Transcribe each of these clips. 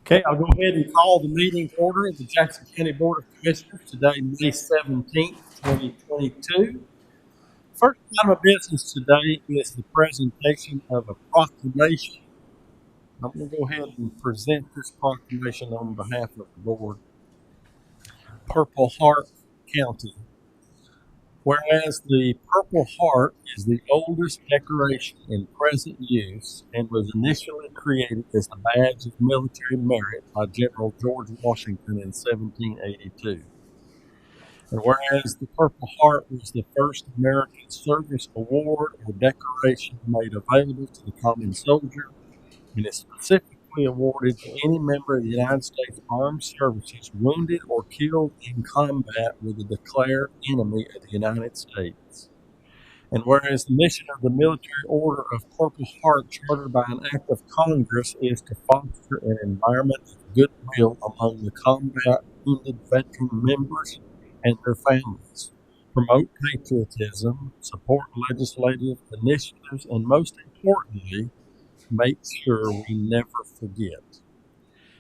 Okay, I'll go ahead and call the meeting to order of the Jackson County Board of Commissioners today, May 17th, 2022. First item of business today is the presentation of a proclamation. I'm going to go ahead and present this proclamation on behalf of the board. Purple Heart County. Whereas the Purple Heart is the oldest decoration in present use and was initially created as a badge of military merit by General George Washington in 1782. And whereas the Purple Heart was the first American Service Award or decoration made available to the common soldier, and is specifically awarded to any member of the United States Armed Services wounded or killed in combat with a declared enemy of the United States. And whereas the mission of the Military Order of Purple Heart, chartered by an act of Congress, is to foster an environment of goodwill among the combat wounded veteran members and their families, promote patriotism, support legislative initiatives, and most importantly, make sure we never forget.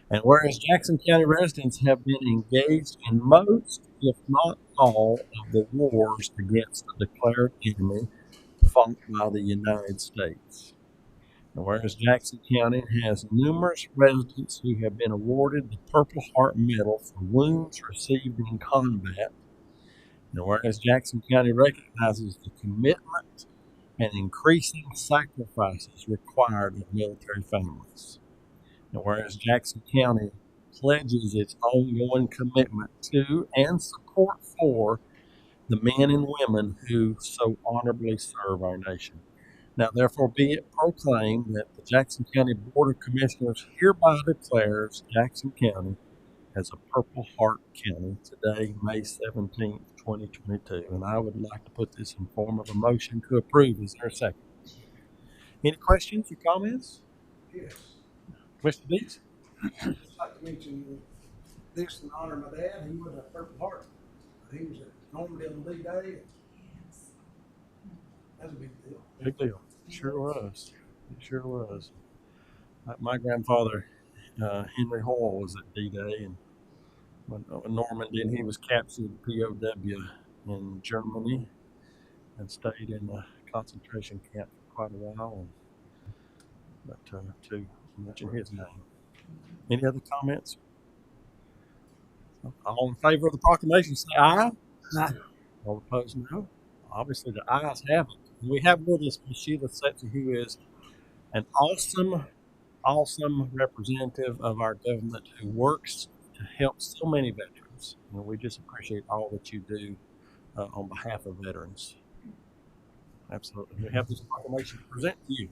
And whereas Jackson County residents have been engaged in most, if not all, of the wars against the declared enemy fought by the United States. And whereas Jackson County has numerous residents who have been awarded the Purple Heart Medal for wounds received in combat, and whereas Jackson County recognizes the commitment and increasing sacrifices required of military families. And whereas Jackson County pledges its ongoing commitment to and support for the men and women who so honorably serve our nation. Now, therefore, be it proclaimed that the Jackson County Board of Commissioners hereby declares Jackson County as a Purple Heart County today, May 17th, 2022. And I would like to put this in form of a motion to approve. Is there a second? Any questions or comments? Yes. Mr. Deeds? I'd like to mention this in honor of my dad. He was a Purple Heart. He was at Normandy on D-Day. That's a big deal. Big deal. Sure was. It sure was. My grandfather, Henry Hoyle, was at D-Day, and when Normandy, and he was captured POW in Germany and stayed in a concentration camp for quite a while. But to mention his name. Any other comments? All in favor of the proclamation, say aye. Aye. All opposed, no. Obviously, the ayes have it. And we have with us Ms. Sheila Setzer, who is an awesome representative of our government who works to help so many veterans. And we just appreciate all that you do on behalf of veterans. Absolutely. We have this proclamation to present to you.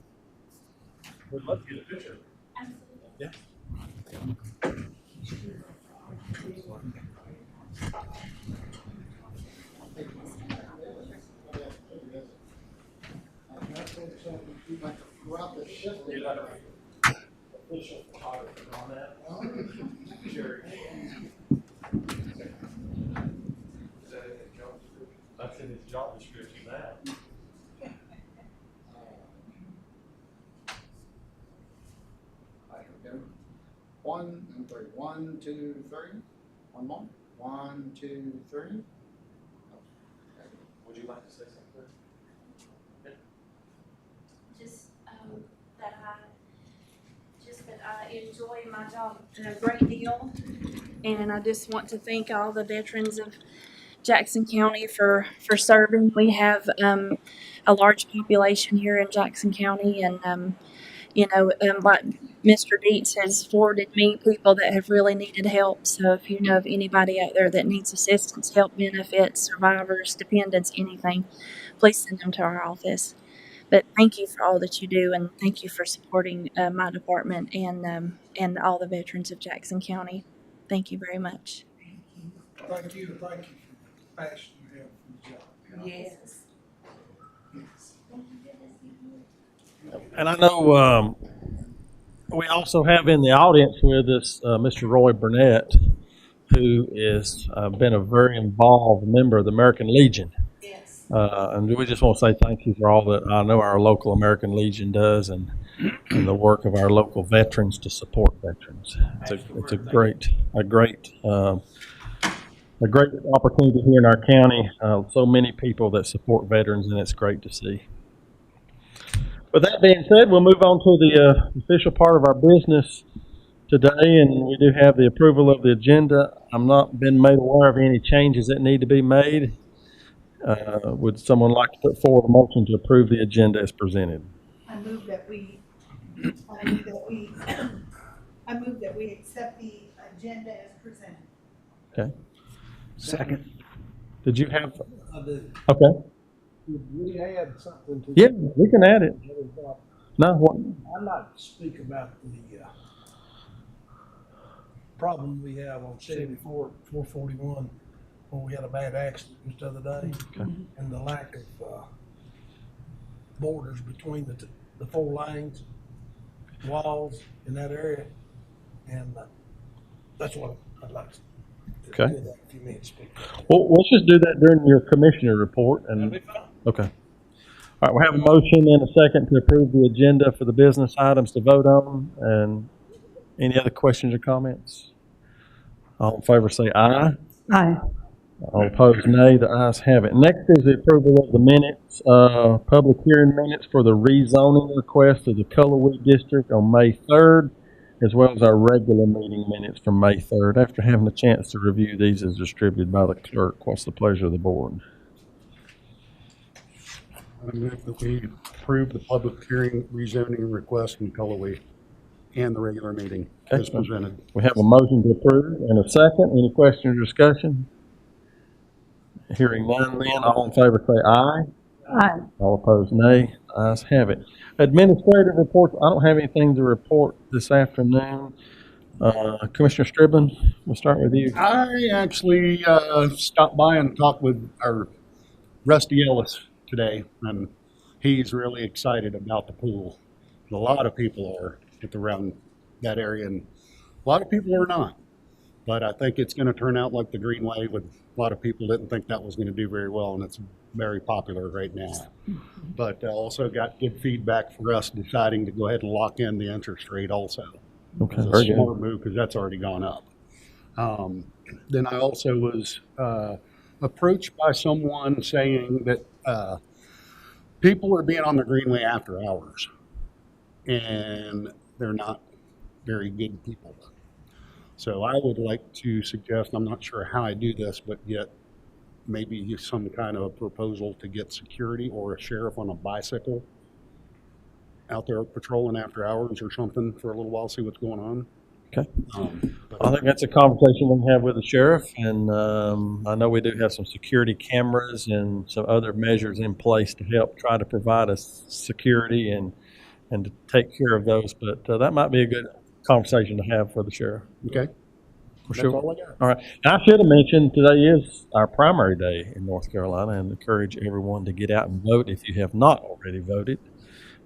We'd love to get a picture. Absolutely. Yeah. Official photography on that. Jerry. That's in his job description now. I'm sorry, 1, 2, 3. One more. 1, 2, 3. Would you like to say something? Just that I enjoy my job a great deal, and I just want to thank all the veterans of Jackson County for serving. We have a large population here in Jackson County, and like Mr. Dietz has forwarded me people that have really needed help. So if you know of anybody out there that needs assistance, help, benefits, survivors, dependents, anything, please send them to our office. But thank you for all that you do, and thank you for supporting my department and all the veterans of Jackson County. Thank you very much. Thank you for the passion you have for the job. Yes. And I know we also have in the audience with us Mr. Roy Burnett, who is been a very involved member of the American Legion. Yes. And we just want to say thank you for all that I know our local American Legion does. And and the work of our local veterans to support veterans. It's a great opportunity here in our county. So many people that support veterans, and it's great to see. With that being said, we'll move on to the official part of our business today, and we do have the approval of the agenda. I've not been made aware of any changes that need to be made. Would someone like to put forward a motion to approve the agenda as presented? I move that we accept the agenda as presented. Okay. Second. Did you have? I do. Okay. Would we add something to? Yeah, we can add it. No, what? I'd like to speak about the problem we have on 441, where we had a bad accident just the other day, and the lack of borders between the 4 lanes, walls in that area, and that's what I'd like to Okay. do that, a few minutes speak. Well, let's just do that during your commissioner report. And That'd be fine. okay. All right, we have a motion and a second to approve the agenda for the business items to vote on. And any other questions or comments? All in favor say aye. Aye. All opposed, nay. The ayes have it. Next is the approval of the minutes, public hearing minutes for the rezoning request of the Cullowhee District on May 3rd, as well as our regular meeting minutes from May 3rd. After having a chance to review these as distributed by the clerk, what's the pleasure of the board? I move that we approve the public hearing rezoning request from Cullowhee and the regular meeting as presented. We have a motion to approve and a second. Any questions or discussion? Hearing none, then all in favor say aye. Aye. All opposed, nay. Ayes have it. Administrative reports. I don't have anything to report this afternoon. Commissioner Striblin, we'll start with you. I actually stopped by and talked with our Rusty Ellis today, and he's really excited about the pool. A lot of people are around that area, and a lot of people are not. But I think it's going to turn out like the Greenway. With a lot of people didn't think that was going to do very well, and it's very popular right now. But also got good feedback for us deciding to go ahead and lock in the interest rate also. Okay, It's a very good. smart move because that's already gone up. Then I also was approached by someone saying that people are being on the Greenway after hours, and they're not very good people. So I would like to suggest, I'm not sure how I do this, but get maybe some kind of a proposal to get security or a sheriff on a bicycle out there patrolling after hours or something for a little while, see what's going on. Okay. But I think that's a conversation we can have with the sheriff, and I know we do have some security cameras and some other measures in place to help try to provide us security and to take care of those. But that might be a good conversation to have for the sheriff. Okay. For That's sure. all I got. All right. And I should have mentioned today is our primary day in North Carolina, and encourage everyone to get out and vote if you have not already voted,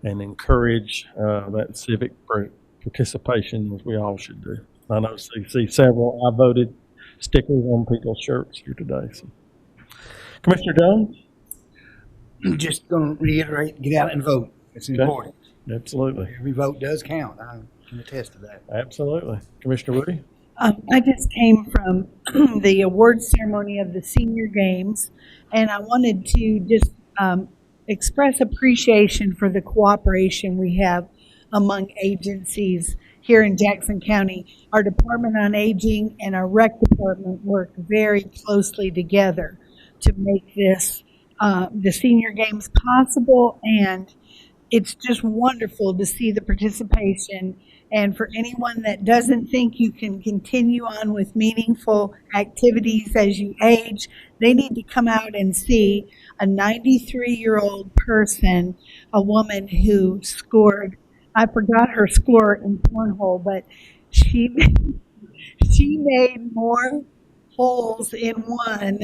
and encourage that civic participation as we all should do. I know you see several I voted stickers on people's shirts here today. So. Commissioner Jones? Just going to reiterate, get out and vote. It's Okay. important. Absolutely. Every vote does count. I can attest to that. Absolutely. Commissioner Woody? I just came from the award ceremony of the senior games, and I wanted to just express appreciation for the cooperation we have among agencies here in Jackson County. Our Department on Aging and our Rec Department work very closely together to make this the senior games possible, and it's just wonderful to see the participation. And for anyone that doesn't think you can continue on with meaningful activities as you age, they need to come out and see a 93-year-old person, a woman who scored, I forgot her score in cornhole, but she made more holes in one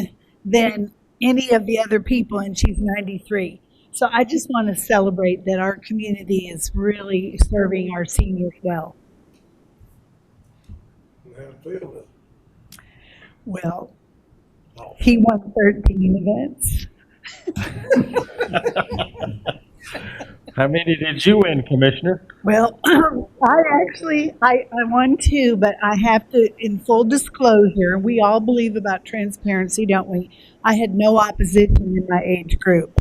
than any of the other people, and she's 93. So I just want to celebrate that our community is really serving our seniors well. How to feel with it. Well, he won 13 events. How many did you win, Commissioner? Well, I won two, but I have to, in full disclosure, we all believe about transparency, don't we? I had no opposition in my age group.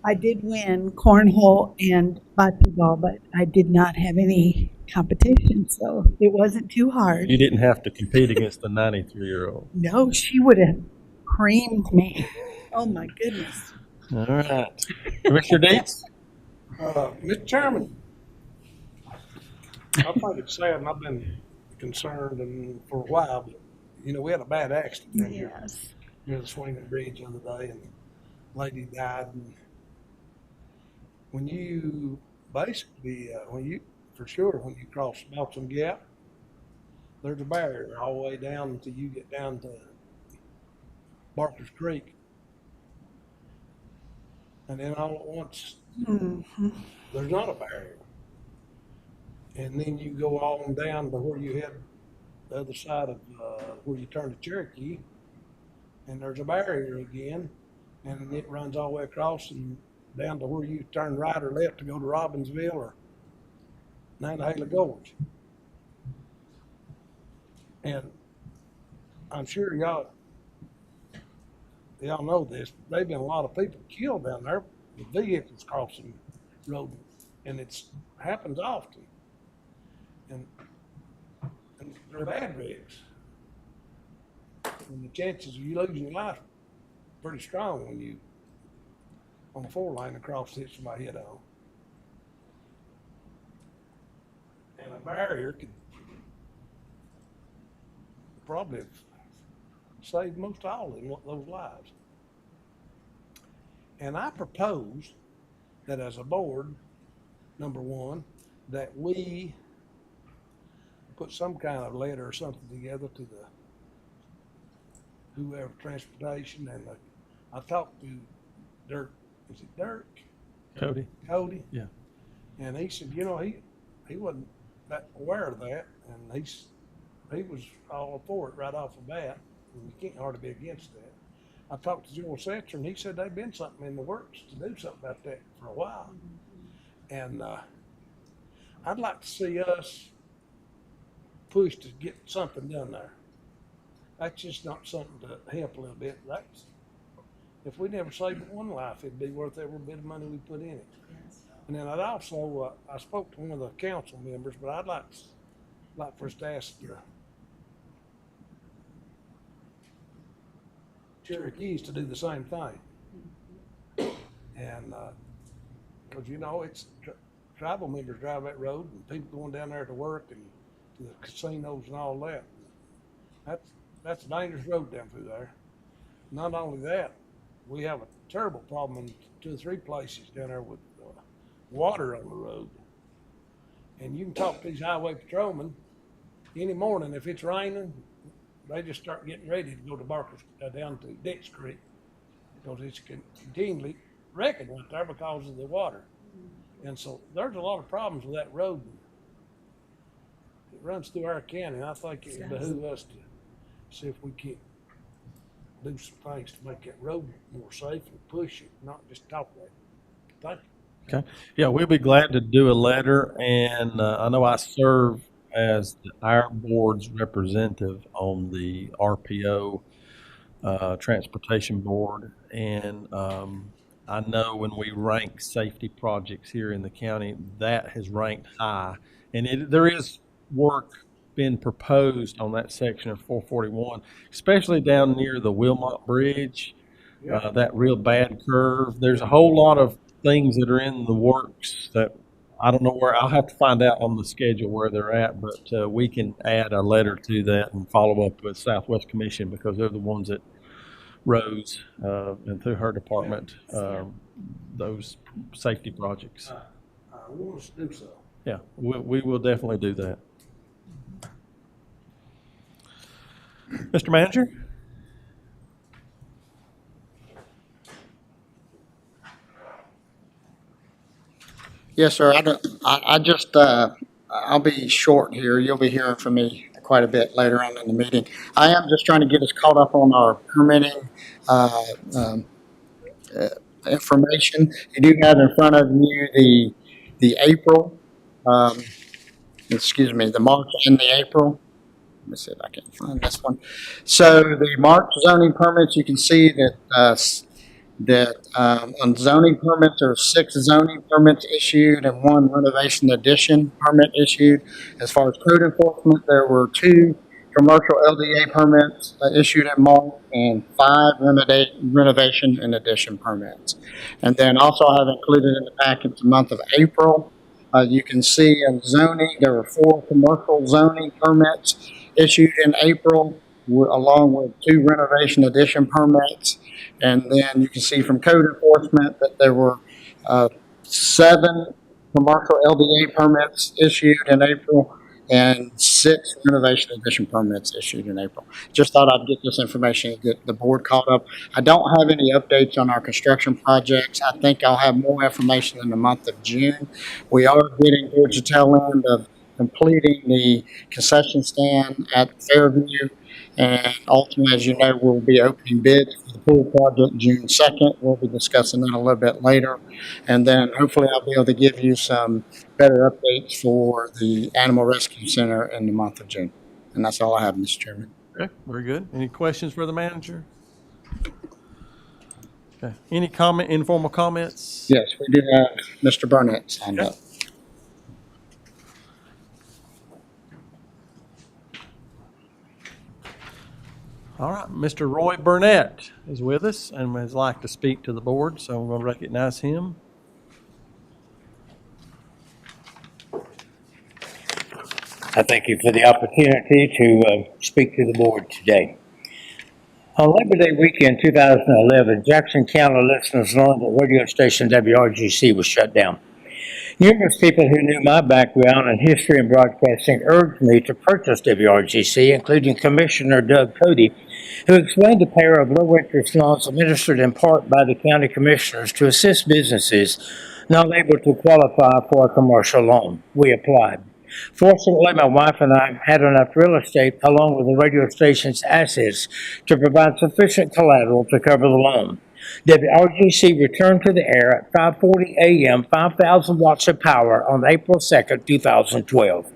I did win cornhole and bocce ball, but I did not have any competition, so it wasn't too hard. You didn't have to compete against a 93-year-old. No, she would have creamed me. Oh my goodness. All right. Commissioner Deeds? Mr. Chairman, I think it's sad, and I've been concerned and for a while, but, you know, we had a bad accident down here Yes. near the Swinging Bridge the other day, and the lady died. And when you basically, when you cross Melton Gap, there's a barrier all the way down until you get down to Barker's Creek. And then all at once, there's not a barrier. And then you go on down to where you head the other side of where you turn to Cherokee, and there's a barrier again, and it runs all the way across and down to where you turn right or left to go to Robbinsville or Nantahala Gorge. And I'm sure y'all know this, but there've been a lot of people killed down there with vehicles crossing the road, and it happens often. And they're bad wrecks. And the chances of you losing your life are pretty strong when you on the 4-lane across hit somebody head on. And a barrier could probably have saved most all of them, those lives. And I propose that as a board, number one, that we put some kind of letter or something together to the whoever transportation, and I talked to Dirk. Is it Dirk? Cody? Cody? Yeah. And he said, you know, he wasn't that aware of that, and he was all for it right off the bat, and you can't hardly be against that. I talked to Joel Setzer, and he said they've been something in the works to do something about that for a while. And I'd like to see us push to get something done there. That's just not something to help a little bit. That's, if we never saved one life, it'd be worth every bit of money we put in it. And then I'd also, I spoke to one of the council members, but I'd like for us to ask the Cherokees to do the same thing. And, cause you know, it's tribal members drive that road, and people going down there to work and to the casinos and all that. That's a dangerous road down through there. Not only that, we have a terrible problem in 2 or 3 places down there with water on the road. And you can talk to these highway patrolmen any morning. If it's raining, they just start getting ready to go to Barker's, down to Dix Creek, because it's continually wrecking right there because of the water. And so there's a lot of problems with that road. It runs through our county, and I think it would behoove us to see if we can do some things to make that road more safe and push it, not just talk about it. Thank you. Okay. Yeah, we'll be glad to do a letter, and I know I serve as our board's representative on the RPO Transportation Board, and I know when we rank safety projects here in the county, that has ranked high, and there is work been proposed on that section of 441, especially down near the Wilmot Bridge, that real bad curve. There's a whole lot of things that are in the works that I don't know where. I'll have to find out on the schedule where they're at, but we can add a letter to that and follow up with Southwest Commission, because they're the ones that Rose and through her department, those safety projects. I want us to do so. Yeah, we will definitely do that. Mr. Manager? Yes, sir. I'll be short here. You'll be hearing from me quite a bit later on in the meeting. I am just trying to get us caught up on our permitting information. You do have in front of you the April, the March and the April. Let me see if I can find this one. So the March zoning permits, you can see that on zoning permits, there are 6 zoning permits issued and 1 renovation addition permit issued. As far as code enforcement, there were 2 commercial LDA permits issued in March and 5 renovation and addition permits. And then also I have included in the packet the month of April. You can see in zoning, there were 4 commercial zoning permits issued in April, along with 2 renovation addition permits. And then you can see from code enforcement that there were 7 commercial LDA permits issued in April and 6 renovation addition permits issued in April. Just thought I'd get this information, get the board caught up. I don't have any updates on our construction projects. I think I'll have more information in the month of June. We are getting towards the tail end of completing the concession stand at Fairview. And ultimately, as you know, we'll be opening bids for the pool project June 2nd. We'll be discussing that a little bit later. And then hopefully I'll be able to give you some better updates for the Animal Rescue Center in the month of June. And that's all I have, Mr. Chairman. Okay, very good. Any questions for the manager? Okay, any informal comments? Yes, we do have Mr. Burnett signed up. All right, Mr. Roy Burnett is with us and would like to speak to the board, so I'm going to recognize him. I thank you for the opportunity to speak to the board today. On Labor Day weekend 2011, Jackson County listeners learned that radio station WRGC was shut down. Numerous people who knew my background and history in broadcasting urged me to purchase WRGC, including Commissioner Doug Cody, who explained a pair of low-interest loans administered in part by the county commissioners to assist businesses not able to qualify for a commercial loan. We applied. Fortunately, my wife and I had enough real estate along with the radio station's assets to provide sufficient collateral to cover the loan. WRGC returned to the air at 5:40 a.m., 5,000 watts of power on April 2nd, 2012.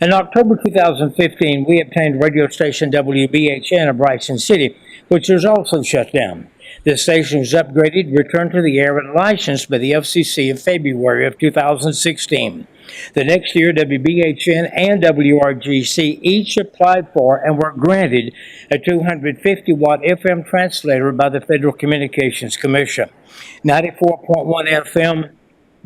In October 2015, we obtained radio station WBHN of Bryson City, which was also shut down. The station was upgraded, returned to the air, and licensed by the FCC in February of 2016. The next year, WBHN and WRGC each applied for and were granted a 250-watt FM translator by the Federal Communications Commission. 94.1 FM,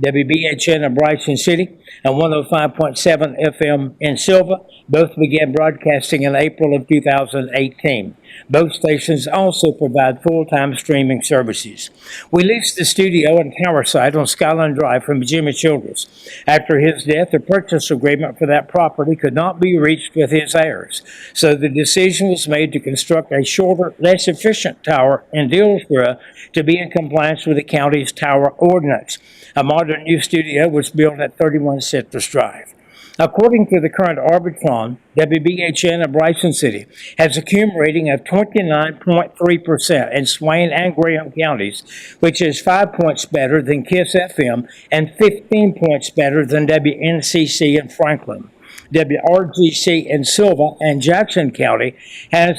WBHN of Bryson City, and 105.7 FM in Silva both began broadcasting in April of 2018. Both stations also provide full-time streaming services. We leased the studio and tower site on Skyline Drive from Jimmy Childress. After his death, the purchase agreement for that property could not be reached with his heirs, so the decision was made to construct a shorter, less efficient tower in Dillsboro to be in compliance with the county's tower ordinance. A modern new studio was built at 31 Citrus Drive. According to the current Arbitron, WBHN of Bryson City has a cum rating of 29.3% in Swain and Graham counties, which is 5 points better than KISS FM and 15 points better than WNCC in Franklin. WRGC in Silva and Jackson County and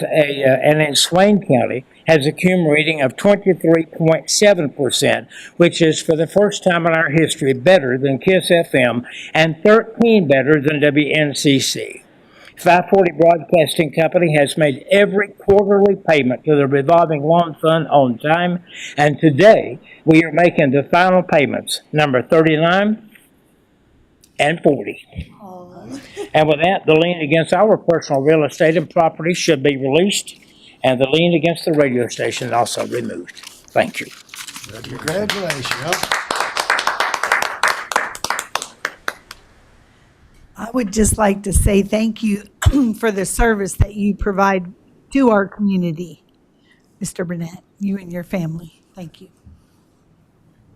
in Swain County has a cum rating of 23.7%, which is for the first time in our history better than KISS FM and 13 better than WNCC. 540 Broadcasting Company has made every quarterly payment to the revolving loan fund on time, and today we are making the final payments, number 39 and 40. And with that, the lien against our personal real estate and property should be released, and the lien against the radio station also removed. Thank you. Congratulations. I would just like to say thank you for the service that you provide to our community, Mr. Burnett, you and your family. Thank you.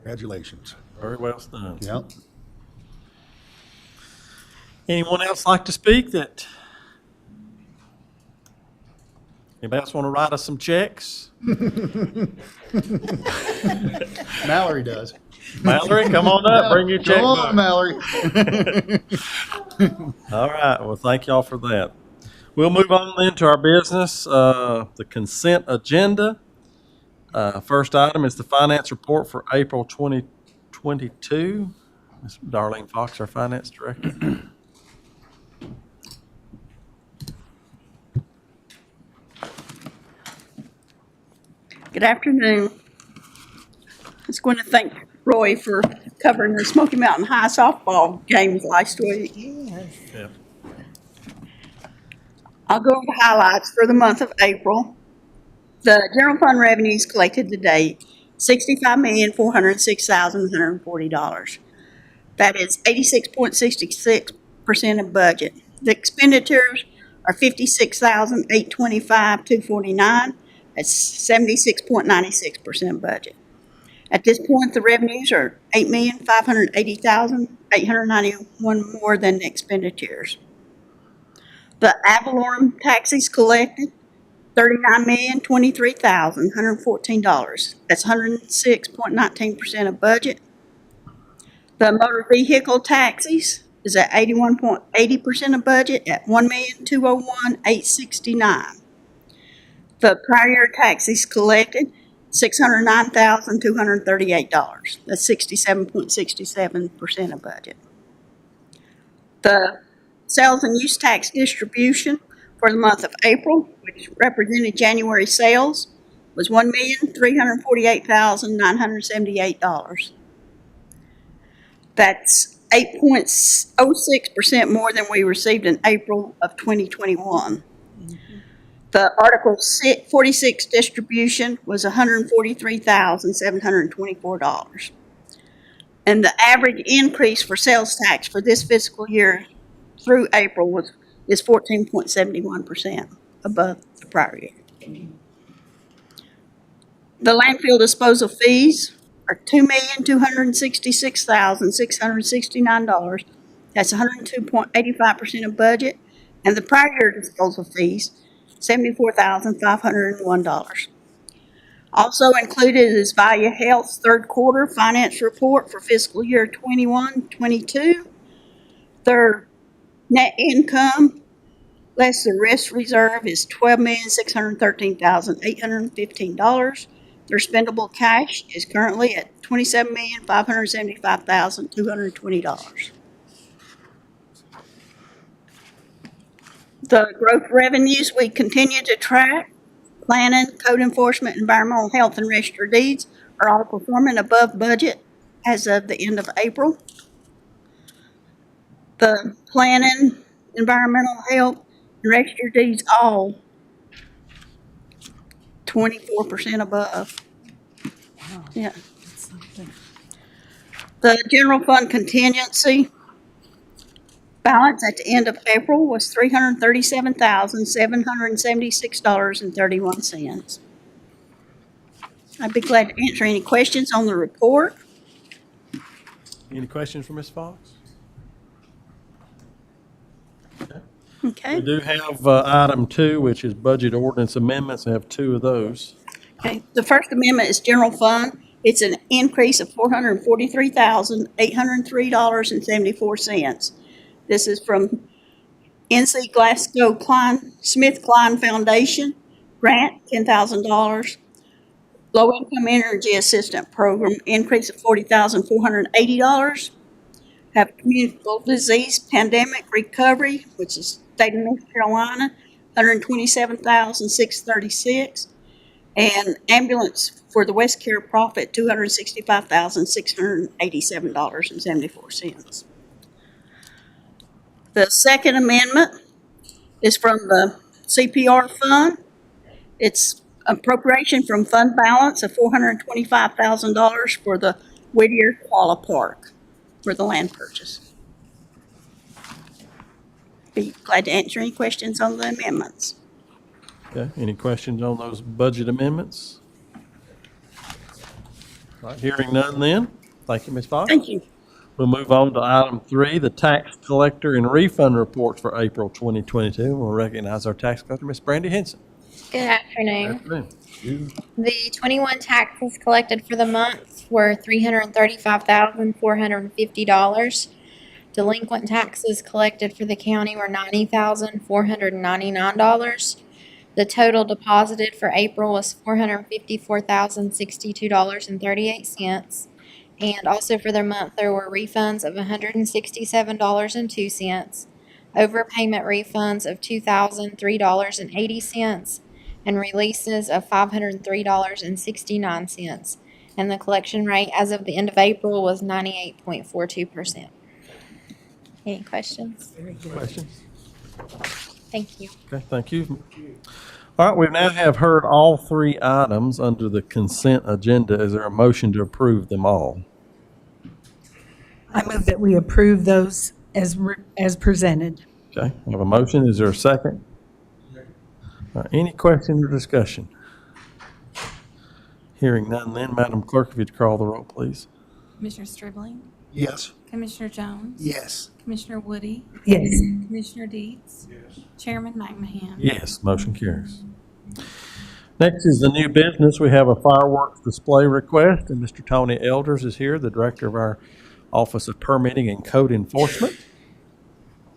Congratulations. Very well done. Yep. Anyone else like to speak? Anybody else want to write us some checks? Mallory does. Mallory, come on up, bring your Come on, checkbook. Mallory. All right, well, thank y'all for that. We'll move on then to our business, the consent agenda. First item is the finance report for April 2022. Ms. Darlene Fox, our finance director. Good afternoon. I was going to thank Roy for covering the Smoky Mountain High softball games last week. Yeah. I'll go over the highlights for the month of April. The general fund revenues collected to date, $65,406,140. That is 86.66% of budget. The expenditures are $56,825,249. That's 76.96% budget. At this point, the revenues are $8,580,891 more than the expenditures. The ad valorem taxes collected, $39,023,114. That's 106.19% of budget. The motor vehicle taxes is at 81.80% of budget at $1,201,869. The prior year taxes collected, $609,238. That's 67.67% of budget. The sales and use tax distribution for the month of April, which represented January sales, was $1,348,978. That's 8.06% more than we received in April of 2021. The Article 46 distribution was $143,724. And the average increase for sales tax for this fiscal year through April is 14.71% above the prior year. The landfill disposal fees are $2,266,669. That's 102.85% of budget. And the prior year disposal fees, $74,501. Also included is Value Health's third quarter finance report for fiscal year 21-22. Their net income less the risk reserve is $12,613,815. Their spendable cash is currently at $27,575,220. The growth revenues we continue to track, planning, code enforcement, environmental health, and register deeds are all performing above budget as of the end of April. The planning, environmental health, and register deeds all 24% above. Yeah. The general fund contingency balance at the end of April was $337,776.31. I'd be glad to answer any questions on the report. Any questions for Ms. Fox? We Okay. do have item 2, which is budget ordinance amendments. I have 2 of those. Okay. The first amendment is general fund. It's an increase of $443,803.74. This is from NC Glasgow Smith Kline Foundation grant, $10,000. Low Income Energy Assistant Program, increase of $40,480. Have communicable disease pandemic recovery, which is state of North Carolina, $127,636. And ambulance for the West Care Profit, $265,687.74. The second amendment is from the CPR fund. It's appropriation from fund balance of $425,000 for the Whittier Koala Park for the land purchase. Be glad to answer any questions on the amendments. Okay, any questions on those budget amendments? All right, hearing none then. Thank you, Ms. Fox. Thank you. We'll move on to item 3, the tax collector and refund reports for April 2022. We'll recognize our tax collector, Ms. Brandy Henson. Good afternoon. Afternoon. The 21 taxes collected for the month were $335,450. Delinquent taxes collected for the county were $90,499. The total deposited for April was $454,062.38. And also for the month, there were refunds of $167.02, overpayment refunds of $2,003.80, and releases of $503.69. And the collection rate as of the end of April was 98.42%. Any questions? Questions? Thank you. Okay, thank you. All right, we now have heard all three items under the consent agenda. Is there a motion to approve them all? I move that we approve those as presented. Okay, I have a motion. Is there a second? Any questions or discussion? Hearing none, then, Madam Clerk, if you'd call the roll, please. Commissioner Stribling, Yes. Commissioner Jones. Yes. Commissioner Woody, Yes. Commissioner Deeds. Yes. Chairman McMahon. Yes, motion carries. Next is the new business. We have a fireworks display request, and Mr. Tony Elders is here, the director of our Office of Permitting and Code Enforcement.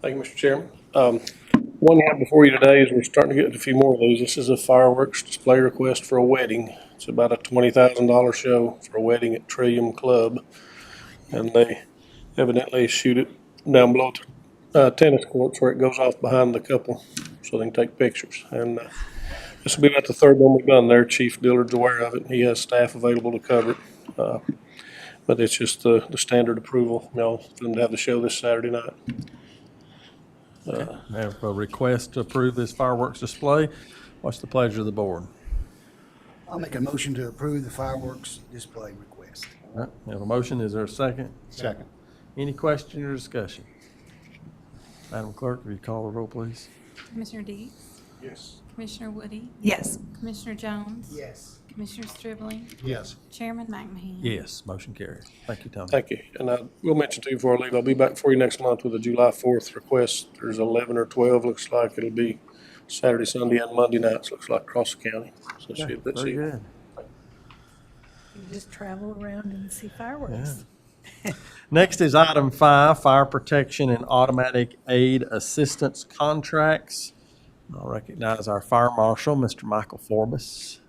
Thank you, Mr. Chairman. One you have before you today is we're starting to get a few more of those. This is a fireworks display request for a wedding. It's about a $20,000 show for a wedding at Trillium Club. And they evidently shoot it down below tennis courts where it goes off behind the couple so they can take pictures. And this will be about the third one we've done there. Chief Dillard's aware of it, and he has staff available to cover it. But it's just the standard approval, for them to have the show this Saturday night. I have a request to approve this fireworks display. What's the pleasure of the board? I'll make a motion to approve the fireworks display request. All right, we have a motion. Is there a second? Second. Any question or discussion? Madam Clerk, will you call the roll, please? Commissioner Deeds. Yes. Commissioner Woody, Yes. Commissioner Jones. Yes. Commissioner Stribling, Yes. Chairman McMahon. Yes, motion carries. Thank you, Tony. Thank you. And I will mention to you before I leave, I'll be back for you next month with a July 4th request. There's 11 or 12, looks like. It'll be Saturday, Sunday, and Monday nights, looks like, across the county. So Okay, let's very see. good. You just travel around and see fireworks. Next is item 5, fire protection and automatic aid assistance contracts. I'll recognize our fire marshal, Mr. Michael Forbes.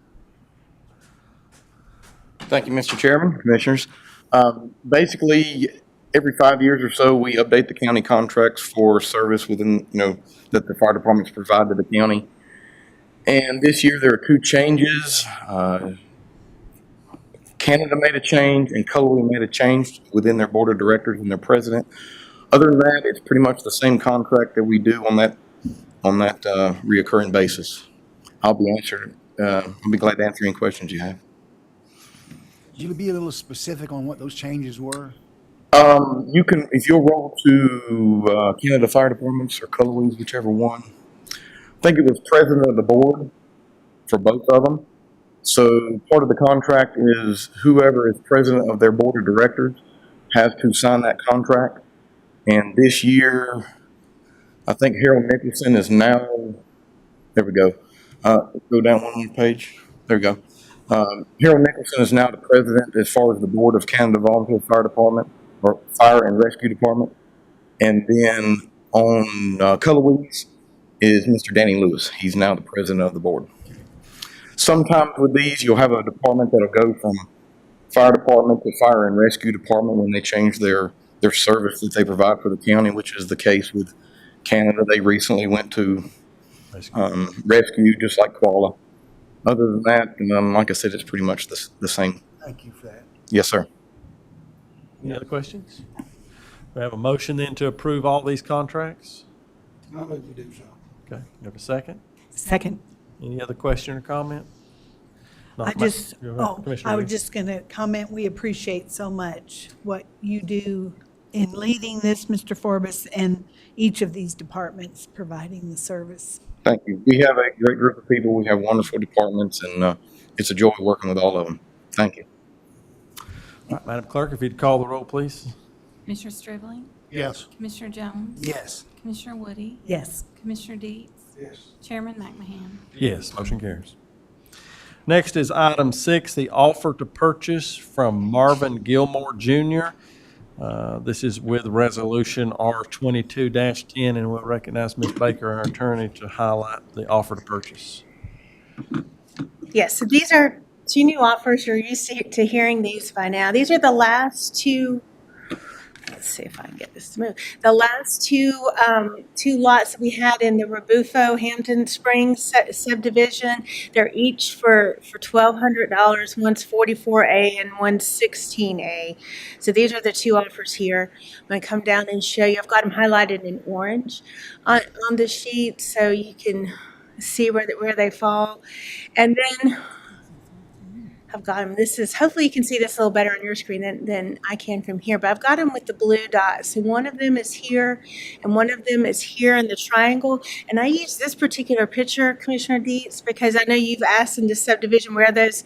Thank you, Mr. Chairman, Commissioners. Basically, every 5 years or so, we update the county contracts for service within, that the fire departments provide to the county. And this year, there are 2 changes. Canada made a change and Coley made a change within their board of directors and their president. Other than that, it's pretty much the same contract that we do on that reoccurring basis. I'll be glad to answer any questions you have. Could you be a little specific on what those changes were? You can, if you'll roll to Canada Fire Departments or Coley's, whichever one. I think it was president of the board for both of them. So part of the contract is whoever is president of their board of directors has to sign that contract. And this year, I think Harold Nicholson is now, there we go. Go down one more page. There we go. Harold Nicholson is now the president as far as the board of Canada Volunteer Fire Department or Fire and Rescue Department. And then on Cullowlees is Mr. Danny Lewis. He's now the president of the board. Sometimes with these, you'll have a department that'll go from fire department to fire and rescue department when they change their service that they provide for the county, which is the case with Canada. They recently went to rescue, just like Koala. Other than that, like I said, it's pretty much the same. Thank you for that. Yes, sir. Any other questions? We have a motion then to approve all these contracts. I move we do so. Okay, you have a second? Second. Any other question or comment? I Not just, Go ahead, Commissioner I was Reed. just going to comment, we appreciate so much what you do in leading this, Mr. Forbes, and each of these departments providing the service. Thank you. We have a great group of people. We have wonderful departments, and it's a joy working with all of them. Thank you. All right, Madam Clerk, if you'd call the roll, please. Commissioner Stribling, Yes. Commissioner Jones. Yes. Commissioner Woody, Yes. Commissioner Deeds, Yes. Chairman McMahon. Yes, motion carries. Next is item 6, the offer to purchase from Marvin Gilmore Jr. This is with resolution R22-10, and we'll recognize Ms. Baker, our attorney, to highlight the offer to purchase. Yes, so these are two new offers. You're used to hearing these by now. These are the last two. Let's see if I can get this to move. The last two lots that we had in the Rebufo Hampton Springs subdivision. They're each for $1,200. One's 44A and one's 16A. So these are the two offers here. I'm going to come down and show you. I've got them highlighted in orange on the sheet so you can see where they fall. And then I've got them. This is, hopefully you can see this a little better on your screen than I can from here, but I've got them with the blue dots. So one of them is here and one of them is here in the triangle. And I use this particular picture, Commissioner Dietz, because I know you've asked in this subdivision where those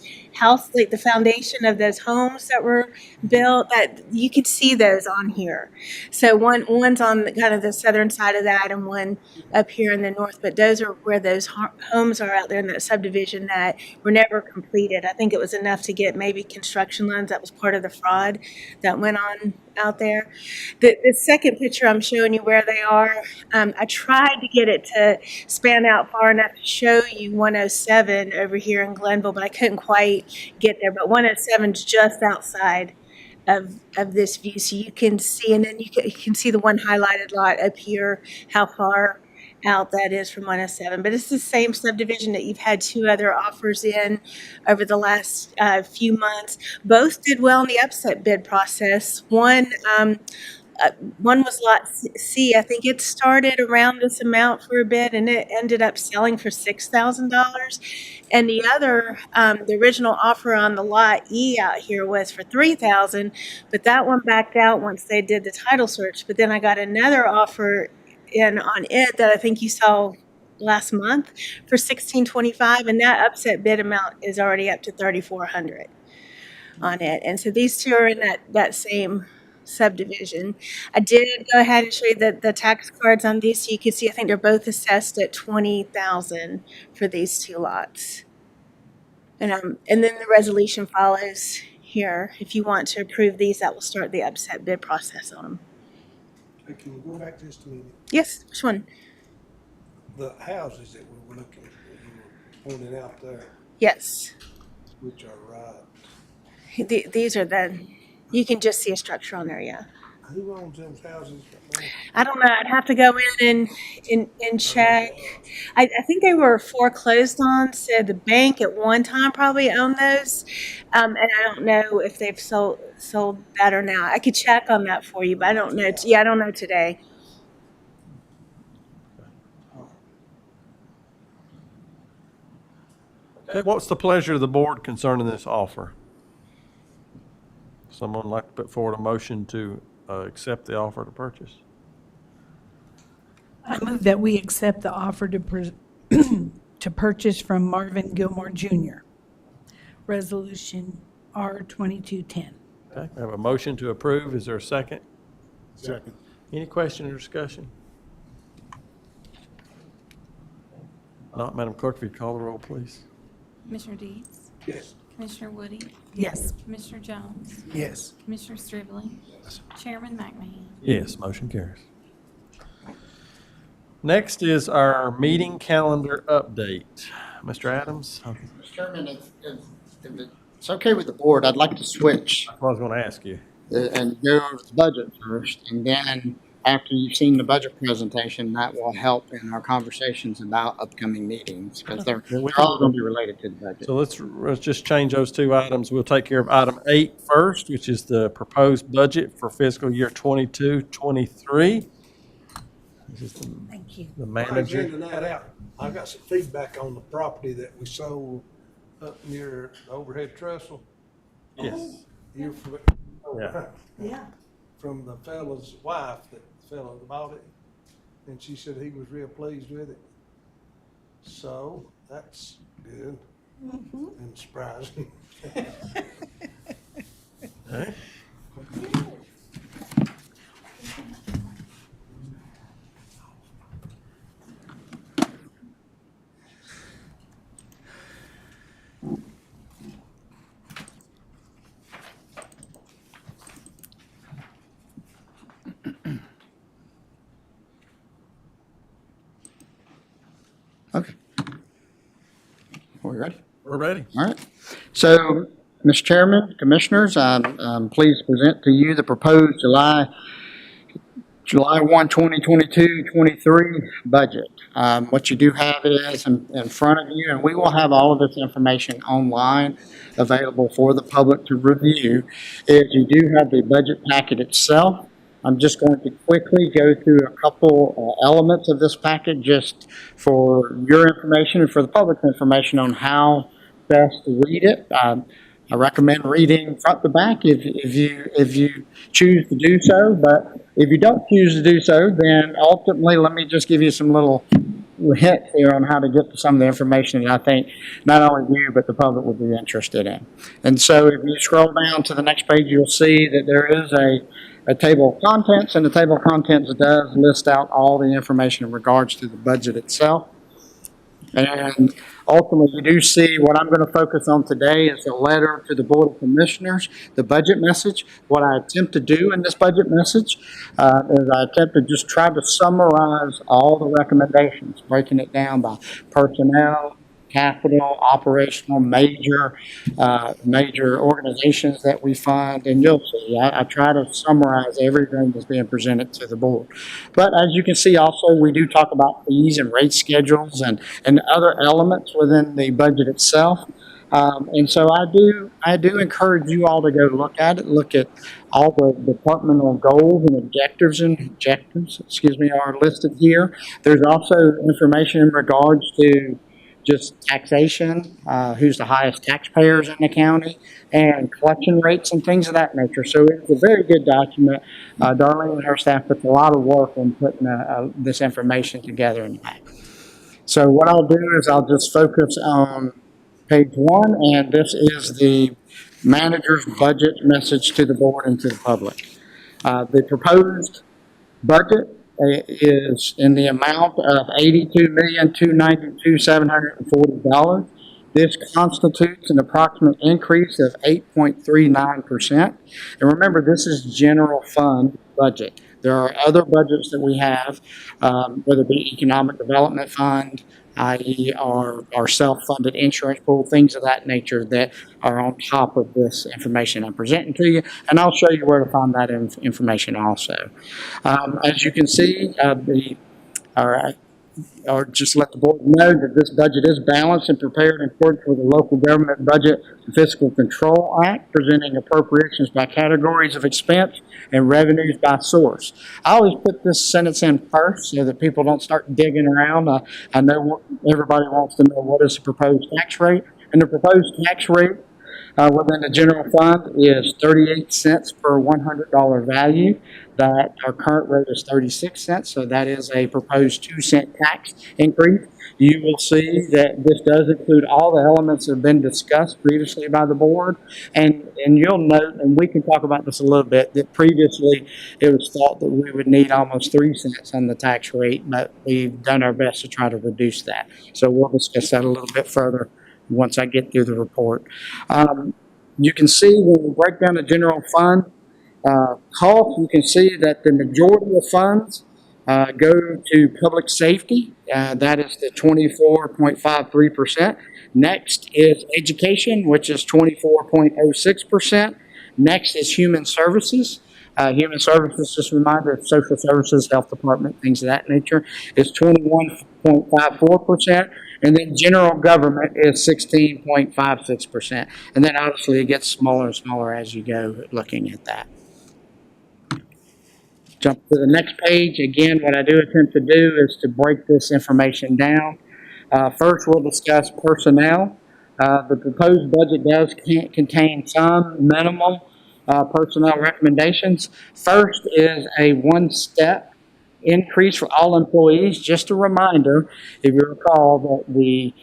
like the foundation of those homes that were built, that you could see those on here. So one's on kind of the southern side of that and one up here in the north, but those are where those homes are out there in that subdivision that were never completed. I think it was enough to get maybe construction loans. That was part of the fraud that went on out there. The second picture I'm showing you where they are. I tried to get it to span out far enough to show you 107 over here in Glenville, but I couldn't quite get there. But 107 is just outside of this view, so you can see, and then you can see the one highlighted lot up here, how far out that is from 107. But it's the same subdivision that you've had two other offers in over the last few months. Both did well in the upset bid process. One was lot C. I think it started around this amount for a bid, and it ended up selling for $6,000. And the other, the original offer on the lot E out here was for $3,000, but that one backed out once they did the title search. But then I got another offer in on it that I think you saw last month for $1,625, and that upset bid amount is already up to $3,400 on it. And so these two are in that same subdivision. I did go ahead and show you the tax cards on these, so you can see I think they're both assessed at $20,000 for these two lots. And then the resolution follows here. If you want to approve these, that will start the upset bid process on them. Hey, can we go back just a minute? Yes, which one? The houses that we were looking at, that you were pointing out there, Yes. which are right. These are you can just see a structure on there, yeah. Who owns those houses? I don't know. I'd have to go in and check. I think they were foreclosed on, so the bank at one time probably owned those. And I don't know if they've sold that or now. I could check on that for you, but I don't know. I don't know today. Okay, what's the pleasure of the board concerning this offer? Someone like to put forward a motion to accept the offer to purchase? I move that we accept the offer to to purchase from Marvin Gilmore Jr. Resolution R2210. Okay, we have a motion to approve. Is there a second? Second. Any question or discussion? Not, Madam Clerk, if you call the roll, please. Commissioner Deeds? Yes. Commissioner Woody? Yes. Commissioner Jones? Yes. Commissioner Stribling? Chairman McMahon? Yes, motion carries. Next is our meeting calendar update. Mr. Adams? Mr. Chairman, if it's okay with the board, I'd like to switch I was going to ask you. and go over the budget first, and then after you've seen the budget presentation, that will help in our conversations about upcoming meetings, because they're all going to be related to the budget. So let's just change those two items. We'll take care of item 8 first, which is the proposed budget for fiscal year 22-23. This is Thank you. the While manager. you're that out, I got some feedback on the property that we sold up near the overhead trestle. Yes. You're from, Yeah. Yeah. from the fellow's wife, that fellow that bought it, and she said he was real pleased with it. So that's good and surprising. Okay. Okay. Are we ready? We're ready. All right. So, Mr. Chairman, Commissioners, I'm pleased to present to you the proposed July 1, 2022, 23 budget. What you do have is in front of you, and we will have all of this information online available for the public to review, is you do have the budget packet itself. I'm just going to quickly go through a couple elements of this packet just for your information and for the public's information on how best to read it. I recommend reading front to back if you choose to do so, but if you don't choose to do so, then ultimately let me just give you some little hints here on how to get to some of the information that I think not only you but the public will be interested in. And so if you scroll down to the next page, you'll see that there is a table of contents, and the table of contents does list out all the information in regards to the budget itself. And ultimately, you do see what I'm going to focus on today is a letter to the Board of Commissioners, the budget message. What I attempt to do in this budget message is I attempt to just try to summarize all the recommendations, breaking it down by personnel, capital, operational, major organizations that we fund, and you'll see, I try to summarize everything that's being presented to the board. But as you can see also, we do talk about fees and rate schedules and other elements within the budget itself. And so I do encourage you all to go look at it, look at all the departmental goals and objectives are listed here. There's also information in regards to just taxation, who's the highest taxpayers in the county, and collection rates and things of that nature. So it's a very good document. Darlene and her staff put a lot of work in putting this information together in the back. So what I'll do is I'll just focus on page 1, and this is the manager's budget message to the board and to the public. The proposed budget is in the amount of $82,292,740. This constitutes an approximate increase of 8.39%. And remember, this is general fund budget. There are other budgets that we have, whether it be economic development fund, i.e. our self-funded insurance pool, things of that nature that are on top of this information I'm presenting to you. And I'll show you where to find that information also. As you can see, or just let the board know that this budget is balanced and prepared in accordance with the Local Government Budget and Fiscal Control Act, presenting appropriations by categories of expense and revenues by source. I always put this sentence in first so that people don't start digging around. I know everybody wants to know what is the proposed tax rate, and the proposed tax rate within the general fund is 38 cents per $100 value. That our current rate is 36 cents, so that is a proposed 2-cent tax increase. You will see that this does include all the elements that have been discussed previously by the board, and you'll note, and we can talk about this a little bit, that previously it was thought that we would need almost 3 cents on the tax rate, but we've done our best to try to reduce that. So we'll discuss that a little bit further once I get through the report. You can see when we break down the general fund cost, you can see that the majority of funds go to public safety. That is the 24.53%. Next is education, which is 24.06%. Next is human services. Human services, just a reminder, social services, health department, things of that nature, is 21.54%. And then general government is 16.56%. And then obviously it gets smaller and smaller as you go looking at that. Jump to the next page. Again, what I do attempt to do is to break this information down. First, we'll discuss personnel. The proposed budget does contain some minimal personnel recommendations. First is a one-step increase for all employees. Just a reminder, if you recall, that the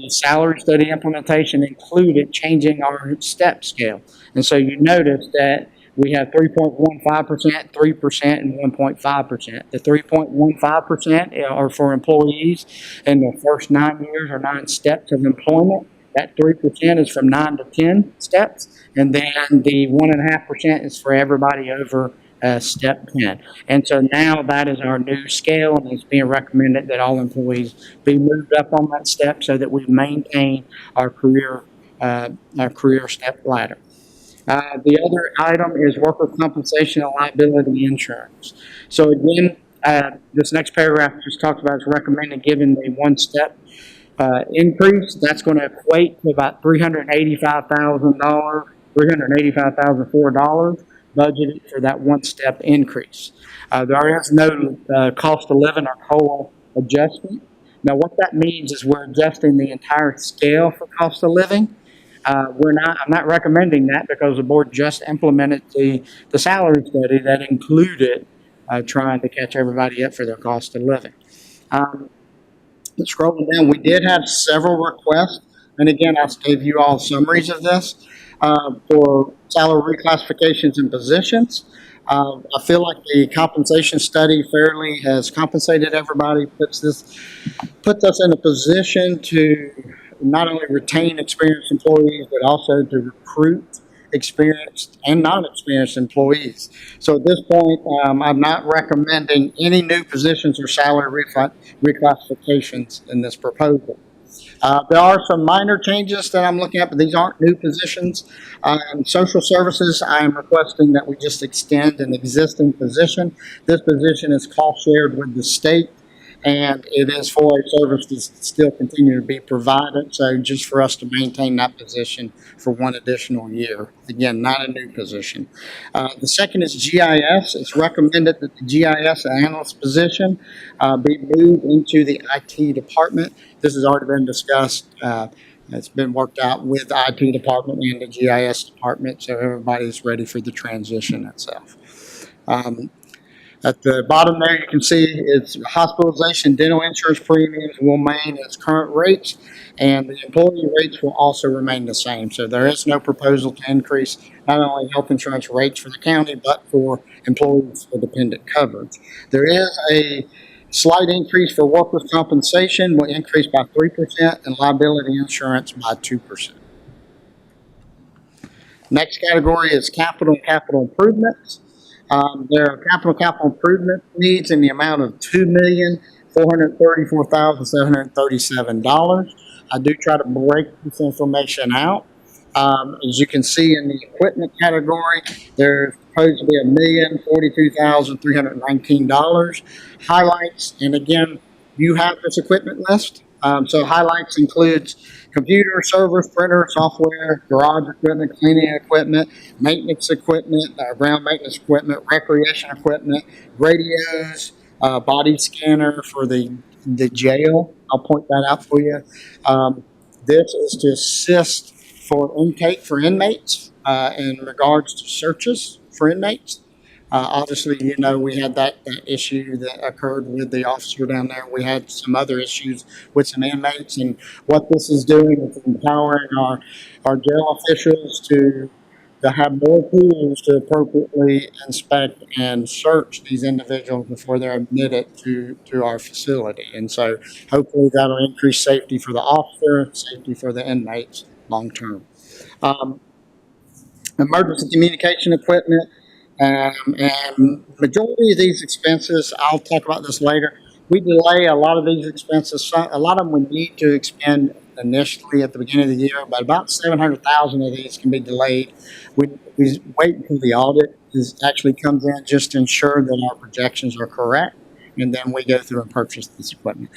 salary study implementation included changing our step scale. And so you notice that we have 3.15%, 3%, and 1.5%. The 3.15% are for employees in the first 9 years or 9 steps of employment. That 3% is from 9 to 10 steps, and then the 1.5% is for everybody over step 10. And so now that is our new scale, and it's being recommended that all employees be moved up on that step so that we maintain our career step ladder. The other item is workers' compensation and liability insurance. So again, this next paragraph just talks about is recommended given the one step increase. That's going to equate to about $385,000, $385,004 budgeted for that one step increase. There is no cost of living or COLA adjustment. Now, what that means is we're adjusting the entire scale for cost of living. I'm not recommending that because the board just implemented the salary study that included trying to catch everybody up for their cost of living. Scrolling down, we did have several requests, and again, I gave you all summaries of this for salary reclassifications and positions. I feel like the compensation study fairly has compensated everybody, puts us in a position to not only retain experienced employees, but also to recruit experienced and non-experienced employees. So at this point, I'm not recommending any new positions or salary reclassifications in this proposal. There are some minor changes that I'm looking at, but these aren't new positions. Social services, I am requesting that we just extend an existing position. This position is cost shared with the state, and it is for a service to still continue to be provided. So just for us to maintain that position for one additional year. Again, not a new position. The second is GIS. It's recommended that the GIS analyst position be moved into the IT department. This has already been discussed. It's been worked out with the IT department and the GIS department, so everybody's ready for the transition itself. At the bottom there, you can see it's hospitalization, dental insurance premiums will remain as current rates, and the employee rates will also remain the same. So there is no proposal to increase not only health insurance rates for the county, but for employees for dependent coverage. There is a slight increase for workers' compensation, will increase by 3%, and liability insurance by 2%. Next category is capital improvements. There are capital improvement needs in the amount of $2,434,737. I do try to break this information out. As you can see in the equipment category, there's supposed to be $1,042,319. Highlights, and again, you have this equipment list. So highlights includes computer, servers, printer, software, garage equipment, cleaning equipment, maintenance equipment, ground maintenance equipment, recreation equipment, radios, body scanner for the jail. I'll point that out for you. This is to assist for intake for inmates in regards to searches for inmates. Obviously, you know, we had that issue that occurred with the officer down there. We had some other issues with some inmates, and what this is doing is empowering our jail officials to have more tools to appropriately inspect and search these individuals before they're admitted to our facility. And so hopefully that'll increase safety for the officer, safety for the inmates long term. Emergency communication equipment. And majority of these expenses, I'll talk about this later, we delay a lot of these expenses. A lot of them we need to expend initially at the beginning of the year, but about 700,000 of these can be delayed. We wait until the audit actually comes in just to ensure that our projections are correct, and then we go through and purchase this equipment.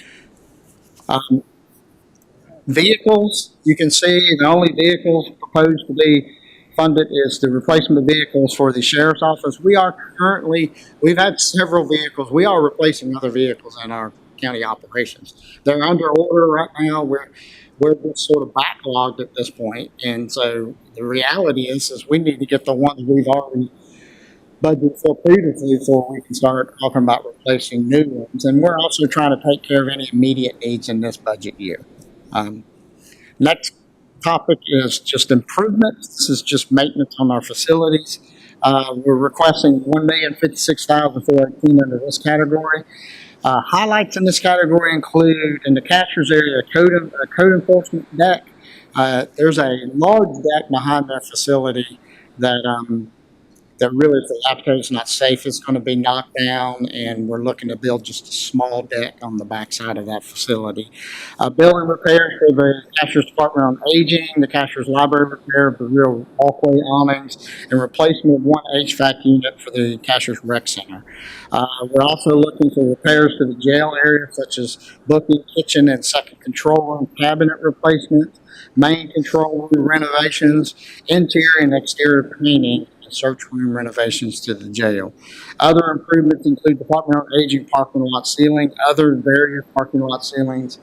Vehicles, you can see the only vehicles proposed to be funded is the replacement of vehicles for the sheriff's office. We've had several vehicles. We are replacing other vehicles in our county operations. They're under order right now. We're just sort of backlogged at this point. And so the reality is we need to get the ones we've already budgeted for previously before we can start talking about replacing new ones. And we're also trying to take care of any immediate needs in this budget year. Next topic is just improvements. This is just maintenance on our facilities. We're requesting $1,056,418 under this category. Highlights in this category include in the cashier's area, a code enforcement deck There's a large deck behind their facility that really, if the application is not safe, it's going to be knocked down, and we're looking to build just a small deck on the backside of that facility. Building repairs for the Cashier's Department on Aging, the Cashier's Library repair of the rear walkway awnings, and replacement of one HVAC unit for the Cashier's Rec Center. We're also looking for repairs to the jail area, such as booking, kitchen, and second control room cabinet replacements, main control room renovations, interior and exterior painting, and search room renovations to the jail. Other improvements include Department on Aging parking lot ceiling, other various parking lot ceilings,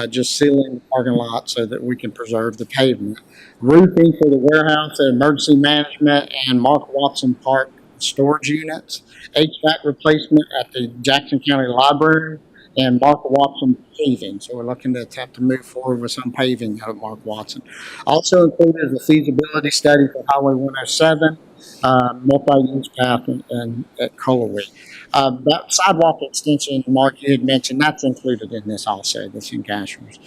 just sealing the parking lot so that we can preserve the pavement. Roofing for the warehouse and emergency management and Mark Watson Park storage units. HVAC replacement at the Jackson County Library, and Mark Watson paving. So we're looking to attempt to move forward with some paving out of Mark Watson. Also included is a feasibility study for Highway 107, multi-use path at Coloway. That sidewalk extension, Mark, you had mentioned, that's included in this also, this in Cashier's.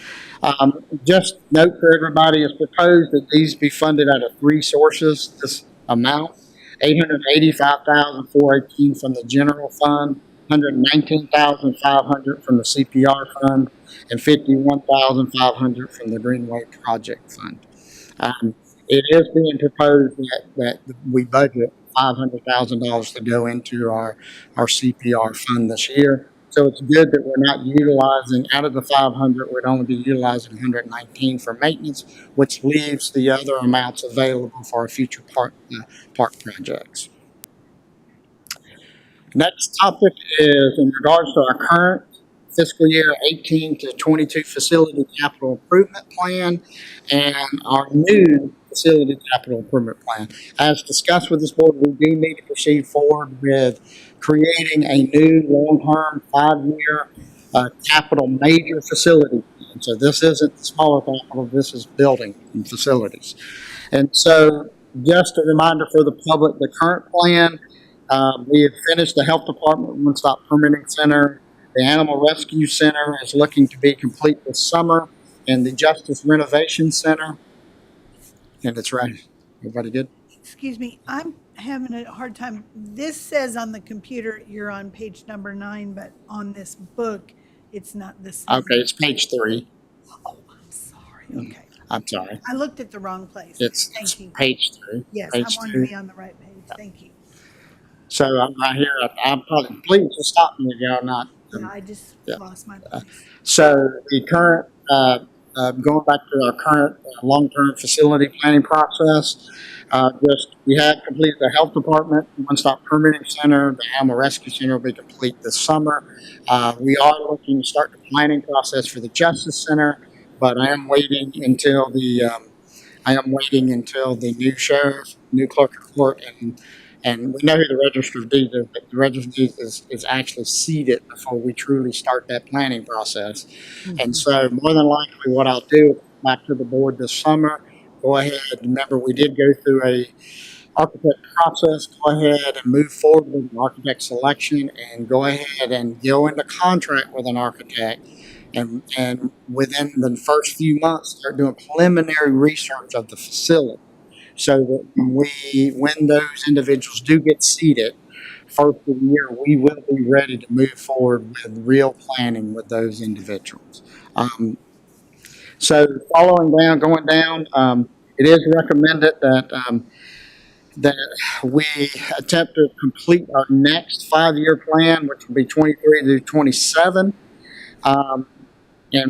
Just note for everybody, it's proposed that these be funded out of three sources, this amount. $885,418 from the general fund, $119,500 from the CPR fund, and $51,500 from the Greenway Project Fund. It is being proposed that we budget $500,000 to go into our CPR fund this year. So it's good that we're not utilizing, out of the 500, we'd only be utilizing 119 for maintenance, which leaves the other amounts available for our future park projects. Next topic is in regards to our current fiscal year 18 to 22 facility capital improvement plan and our new facility capital improvement plan. As discussed with this board, we do need to proceed forward with creating a new long-term 5-year capital major facility plan. So this isn't the smaller capital, this is building and facilities. And so just a reminder for the public, the current plan, we have finished the Health Department One-Stop Permitting Center. The Animal Rescue Center is looking to be complete this summer, and the Justice Renovation Center. And it's right. Everybody good? Excuse me, I'm having a hard time. This says on the computer you're on page number 9, but on this book, it's not the same. Okay, it's page 3. Oh, I'm sorry. Okay. I'm sorry. I looked at the wrong place. It's Thank you. page 3. Yes, page I wanted 3. to be on the right page. Thank you. So I'm right here. I'm probably, please just stop me if y'all not. Yeah, I just lost my place. So the current, going back to our current long-term facility planning process, we have completed the Health Department One-Stop Permitting Center. The Animal Rescue Center will be complete this summer. We are looking to start the planning process for the Justice Center, but I am waiting until the new sheriff, new clerk of court, and we know who the Register of Deeds is, but the Register of Deeds is actually seated before we truly start that planning process. Mm-hmm. And so more than likely what I'll do, back to the board this summer, go ahead, remember we did go through a architect process, go ahead and move forward with an architect selection and go ahead and go into contract with an architect. And within the first few months, start doing preliminary research of the facility. So that when those individuals do get seated, first of the year, we will be ready to move forward with real planning with those individuals. So going down, it is recommended that we attempt to complete our next 5-year plan, which will be 23 to 27, and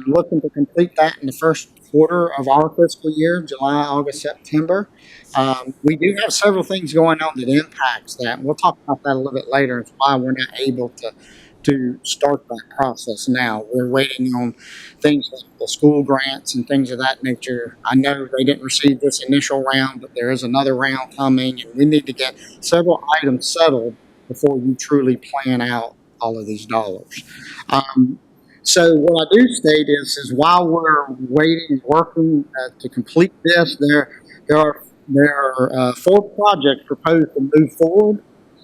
looking to complete that in the first quarter of our fiscal year, July, August, September. We do have several things going on that impacts that. We'll talk about that a little bit later. It's why we're not able to start that process now. We're waiting on things like the school grants and things of that nature. I know they didn't receive this initial round, but there is another round coming, and we need to get several items settled before you truly plan out all of these dollars. So what I do state is while we're working to complete this, there are 4 projects proposed to move forward.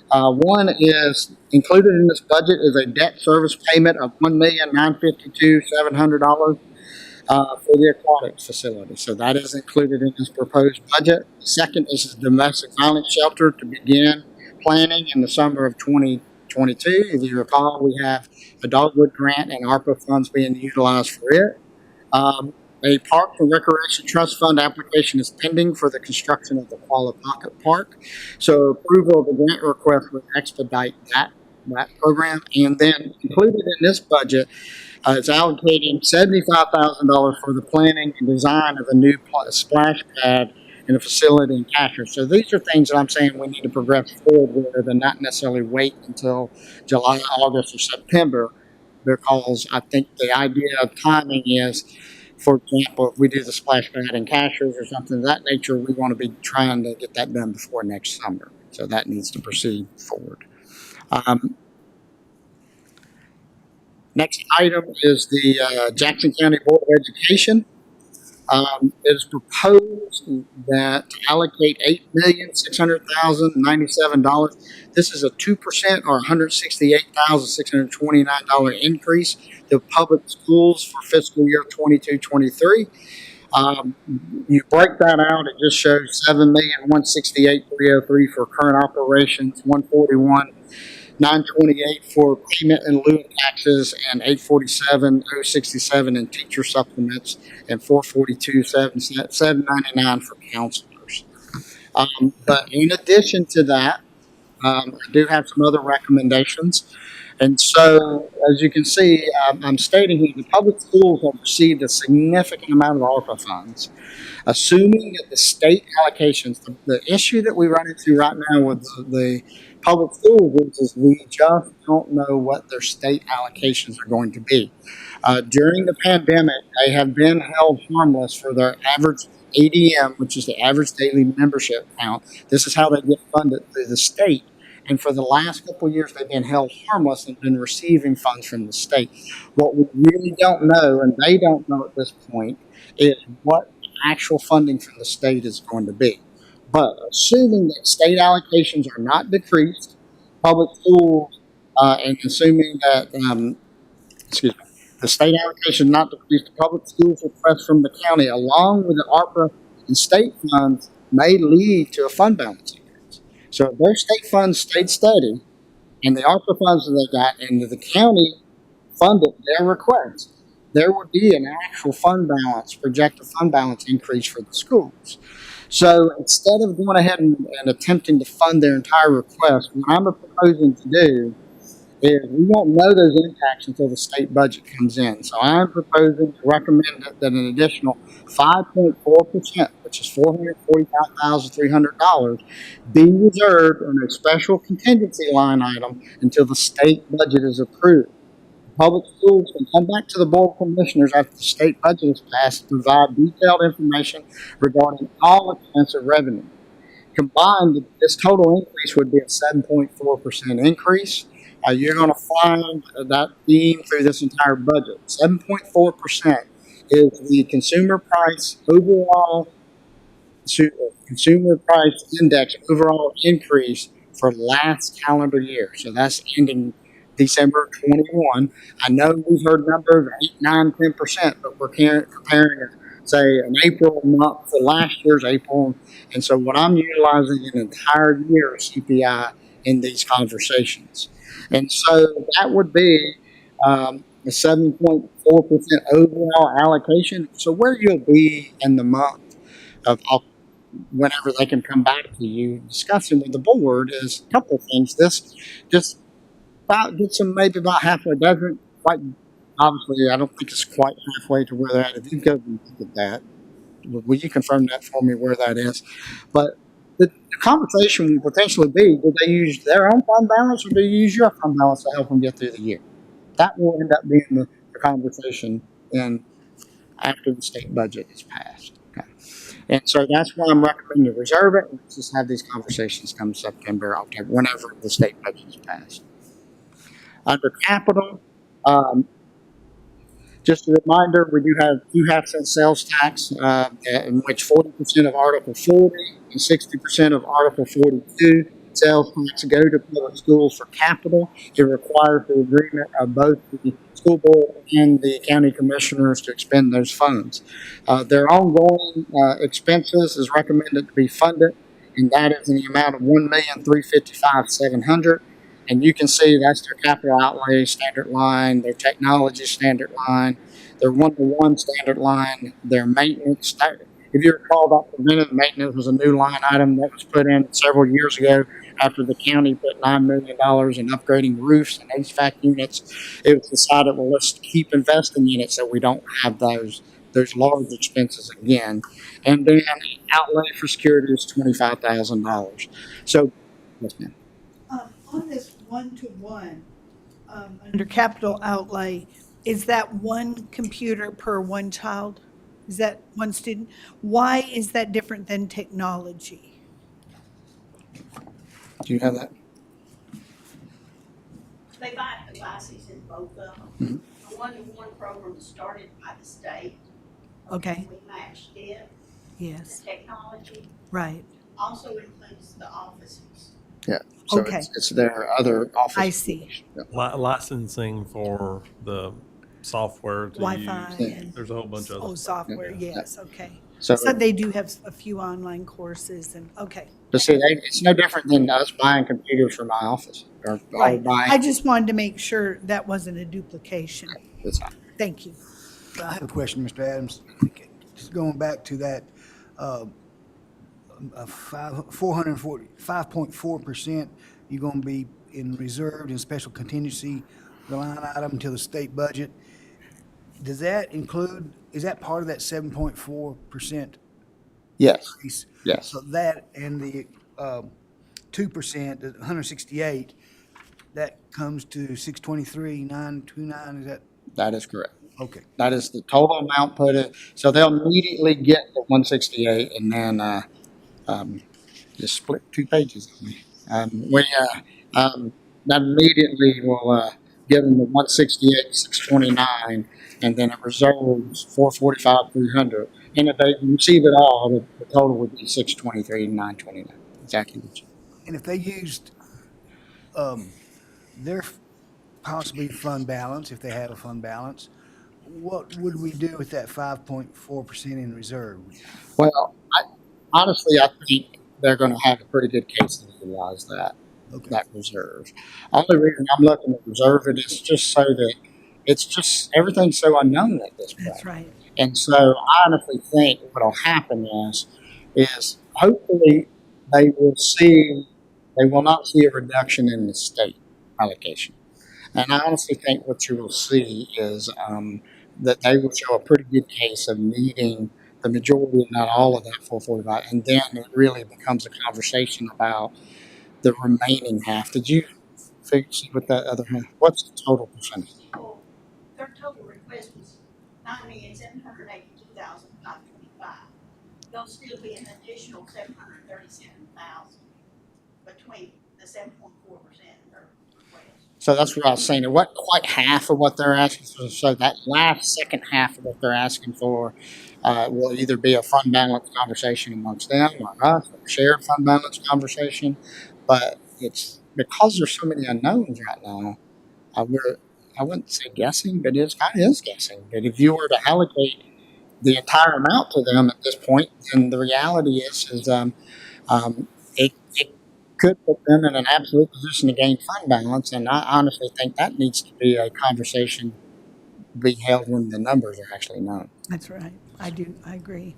One is included in this budget is a debt service payment of $1,952,700. for the aquatics facility. So that is included in this proposed budget. Second is the domestic violence shelter to begin planning in the summer of 2022. If you recall, we have a Dogwood grant and ARPA funds being utilized for it. A Parks and Recreation Trust Fund application is pending for the construction of the Koala Pocket Park. So approval of the grant request would expedite that program. And then included in this budget, it's allocating $75,000 for the planning and design of a new splash pad in a facility in Casher. So these are things that I'm saying we need to progress forward with and not necessarily wait until July, August, or September, because I think the idea of timing is, for example, if we do the splash pad in Cashers or something of that nature, we want to be trying to get that done before next summer. So that needs to proceed forward. Next item is the Jackson County Board of Education. It is proposed that to allocate $8,600,097. This is a 2% or $168,629 increase to public schools for fiscal year 22-23. You break that out, it just shows $7,168,303 for current operations, $141,928 for payment in lieu of taxes, and $847,067 in teacher supplements, and $442,799 for counselors. But in addition to that, I do have some other recommendations. And so, as you can see, I'm stating here the public schools have received a significant amount of ARPA funds. Assuming that the state allocations, the issue that we run into right now with the public schools is we just don't know what their state allocations are going to be. During the pandemic, they have been held harmless for their average ADM, which is the average daily membership count. This is how they get funded through the state. And for the last couple of years, they've been held harmless and been receiving funds from the state. What we really don't know, and they don't know at this point, is what actual funding from the state is going to be. But assuming that state allocations are not decreased, public schools, and assuming that, the state allocation not decreased, the public schools request from the county, along with the ARPA and state funds, may lead to a fund balance increase. So if their state funds stayed steady, and the ARPA funds that they got, and the county funded their request, there would be an actual fund balance, projected fund balance increase for the schools. So instead of going ahead and attempting to fund their entire request, what I'm proposing to do is we won't know those impacts until the state budget comes in. So I'm proposing to recommend that an additional 5.4%, which is $445,300, be reserved on a special contingency line item until the state budget is approved. Public schools can come back to the Board of Commissioners after the state budget is passed to provide detailed information regarding all expensive revenue. Combined, this total increase would be a 7.4% increase. You're going to find that theme through this entire budget. 7.4% is the consumer price overall, consumer price index overall increase for last calendar year. So that's ending December 21. I know we've heard numbers of 8, 9, 10%, but we're comparing, say, an April month to last year's April. And so what I'm utilizing an entire year of CPI in these conversations. And so that would be a 7.4% overall allocation. So where you'll be in the month of whenever they can come back to you discussing with the board is a couple of things. This just about gets them maybe about halfway. Doesn't quite, obviously, I don't think it's quite halfway to where they're at. If you go and look at that, will you confirm that for me where that is? But the conversation will potentially be, do they use their own fund balance or do you use your fund balance to help them get through the year? That will end up being the conversation after the state budget is passed. Okay. And so that's why I'm recommending to reserve it. Let's just have these conversations come September, October, whenever the state budget is passed. Under capital, just a reminder, we do have 2 half-cent sales tax, in which 40% of Article 40 and 60% of Article 42 sales tax go to public schools for capital. It requires the agreement of both the school board and the county commissioners to expend those funds. Their ongoing expenses is recommended to be funded, and that is in the amount of $1,355,700. And you can see that's their capital outlay standard line, their technology standard line, their one-to-one standard line, their maintenance. If you recall, that preventive maintenance was a new line item that was put in several years ago after the county put $9 million in upgrading roofs and HVAC units. It was decided, well, let's keep investing in it so we don't have those large expenses again. And then outlay for security is $25,000. So, yes, ma'am. On this one-to-one, under capital outlay, is that one computer per one child? Is that one student? Why is that different than technology? Do you have that? They buy devices in both of them. Mhm. The one-to-one program was started by the state. Okay. We matched it. Yes, The technology right. also includes the offices. Yeah. So Okay. it's their other office. I see. Licensing for the software to Wi-Fi use. and. There's a whole bunch of Oh, other. software, Yeah. yes, okay. So, So they do have a few online courses and, okay. but see, it's no different than us buying computers for my office or Right. buying. I just wanted to make sure that wasn't a duplication. It's not. Thank you. I have a question, Mr. Adams. Just going back to that, 5.4%, you're gonna be in reserved and special contingency, the line item until the state budget. Does that include, is that part of that 7.4% Yes. increase? Yes. So that and the 2%, the 168, that comes to 623,929, is that, That is correct. okay. That is the total amount put in. So they'll immediately get the 168 and then just split 2 pages. That immediately will give them the 168, 629, and then it reserves 445, 300. And if they receive it all, the total would be 623, 929. Exactly what you. And if they used their possibly fund balance, if they had a fund balance, what would we do with that 5.4% in reserve? Well, honestly, I think they're going to have a pretty good case to utilize that reserve. Only reason I'm looking to reserve it is just so that it's just everything's so unknown at this point. That's right. And so I honestly think what'll happen is hopefully they will not see a reduction in the state allocation. And I honestly think what you will see is that they will show a pretty good case of needing the majority, not all of that 445, and then it really becomes a conversation about the remaining half. Did you see what that other half? What's the total percentage? Well, their total request was 9,782,525. There'll still be an additional 737,000 between the 7.4% and their request. So that's what I was saying. It wasn't quite half of what they're asking for. So that last second half of what they're asking for will either be a fund balance conversation amongst them or us, or a shared fund balance conversation. But it's because there's so many unknowns right now. I wouldn't say guessing, but it kind of is guessing. But if you were to allocate the entire amount to them at this point, then the reality is it could put them in an absolute position to gain fund balance. And I honestly think that needs to be a conversation be held when the numbers are actually known. That's right. I agree.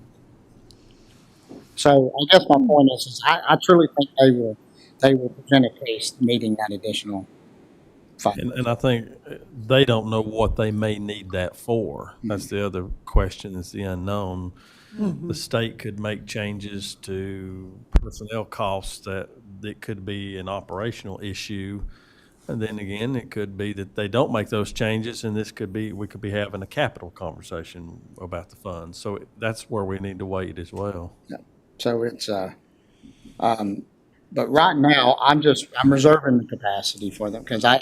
So I guess my point is I truly think they will present a case needing that additional fund. And I think they don't know what they may need that for. That's the other question, is the unknown. Mm-hmm. The state could make changes to personnel costs that it could be an operational issue. And then again, it could be that they don't make those changes, and we could be having a capital conversation about the funds. So that's where we need to wait as well. Yeah. So it's but right now I'm reserving the capacity for them because I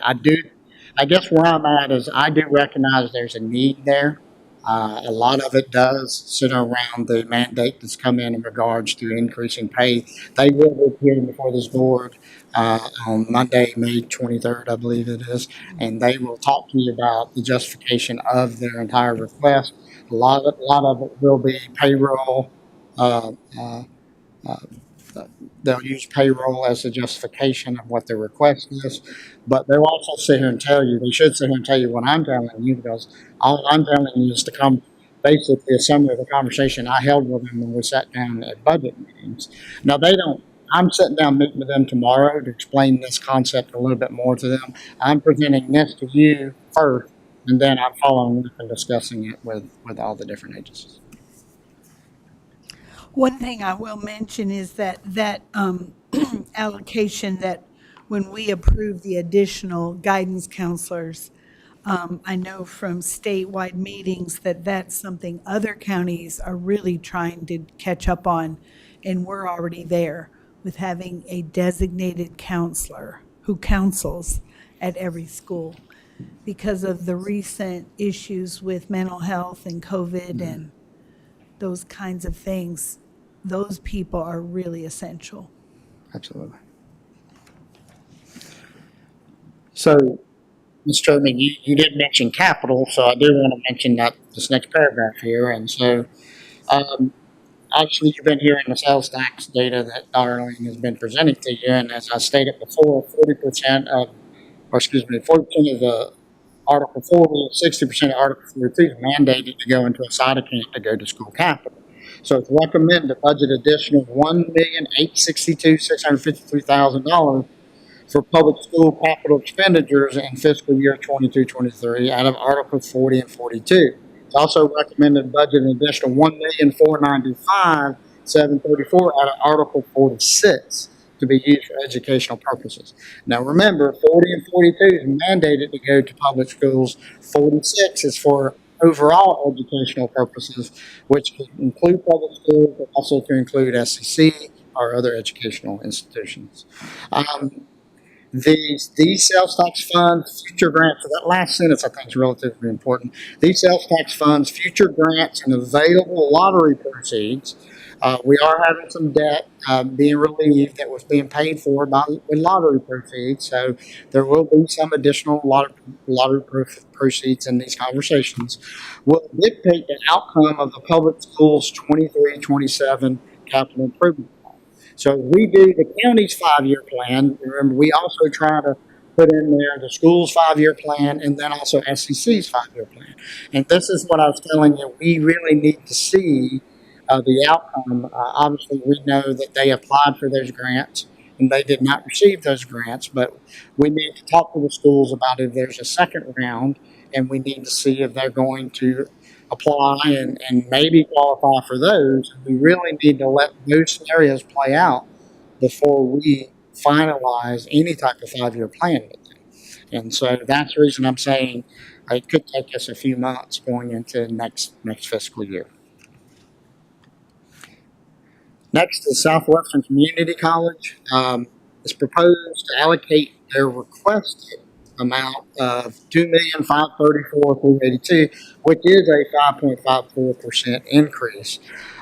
guess where I'm at is I do recognize there's a need there, A lot of it does center around the mandate that's come in regards to increasing pay. They will be appearing before this board on Monday, May 23rd, I believe it is, and they will talk to you about the justification of their entire request. A lot of it will be payroll. Uh, uh, uh, they'll use payroll as a justification of what their request is, but they'll also sit here and tell you, they should sit here and tell you what I'm telling you, because all I'm telling you is to come, basically a summary of the conversation I held with them when we sat down at budget meetings. Now, they don't, I'm sitting down meeting with them tomorrow to explain this concept a little bit more to them. I'm presenting this to you first, and then I'm following up and discussing it with all the different agencies. One thing I will mention is that allocation, that when we approve the additional guidance counselors, I know from statewide meetings that that's something other counties are really trying to catch up on, and we're already there with having a designated counselor who counsels at every school because of the recent issues with mental health and COVID and those kinds of things. Those people are really essential. Absolutely. So, Mr. Chairman, you did mention capital, so I do want to mention that this next paragraph here. And so, obviously, you've been hearing the sales tax data that Darlene has been presenting to you, and as I stated before, 40% of the Article 40, 60% of Article 42 is mandated to go into a side account to go to school capital. So it's recommended to budget additional $1,862,653,000 for public school capital expenditures in fiscal year 22-23 out of Articles 40 and 42. It's also recommended to budget an additional $1,495,734 out of Article 46 to be used for educational purposes. Now remember, 40 and 42 is mandated to go to public schools. 46 is for overall educational purposes, which can include public schools, but also can include SEC or other educational institutions. These sales tax funds, future grants, so that last sentence I think is relatively important. These sales tax funds, future grants, and available lottery proceeds. We are having some debt being relieved that was being paid for with lottery proceeds, so there will be some additional lottery proceeds in these conversations. Will dictate the outcome of the public schools 23-27 capital improvement. So we do the county's 5-year plan. Remember, we also try to put in there the school's 5-year plan and then also SEC's 5-year plan. And this is what I was telling you, we really need to see the outcome. Obviously, we know that they applied for those grants and they did not receive those grants, but we need to talk to the schools about if there's a second round, and we need to see if they're going to apply and maybe qualify for those. We really need to let those scenarios play out before we finalize any type of 5-year plan with them. And so that's the reason I'm saying it could take us a few months going into next fiscal year. Next is Southwestern Community College. It's proposed to allocate their requested amount of $2,534,382, which is a 5.54% increase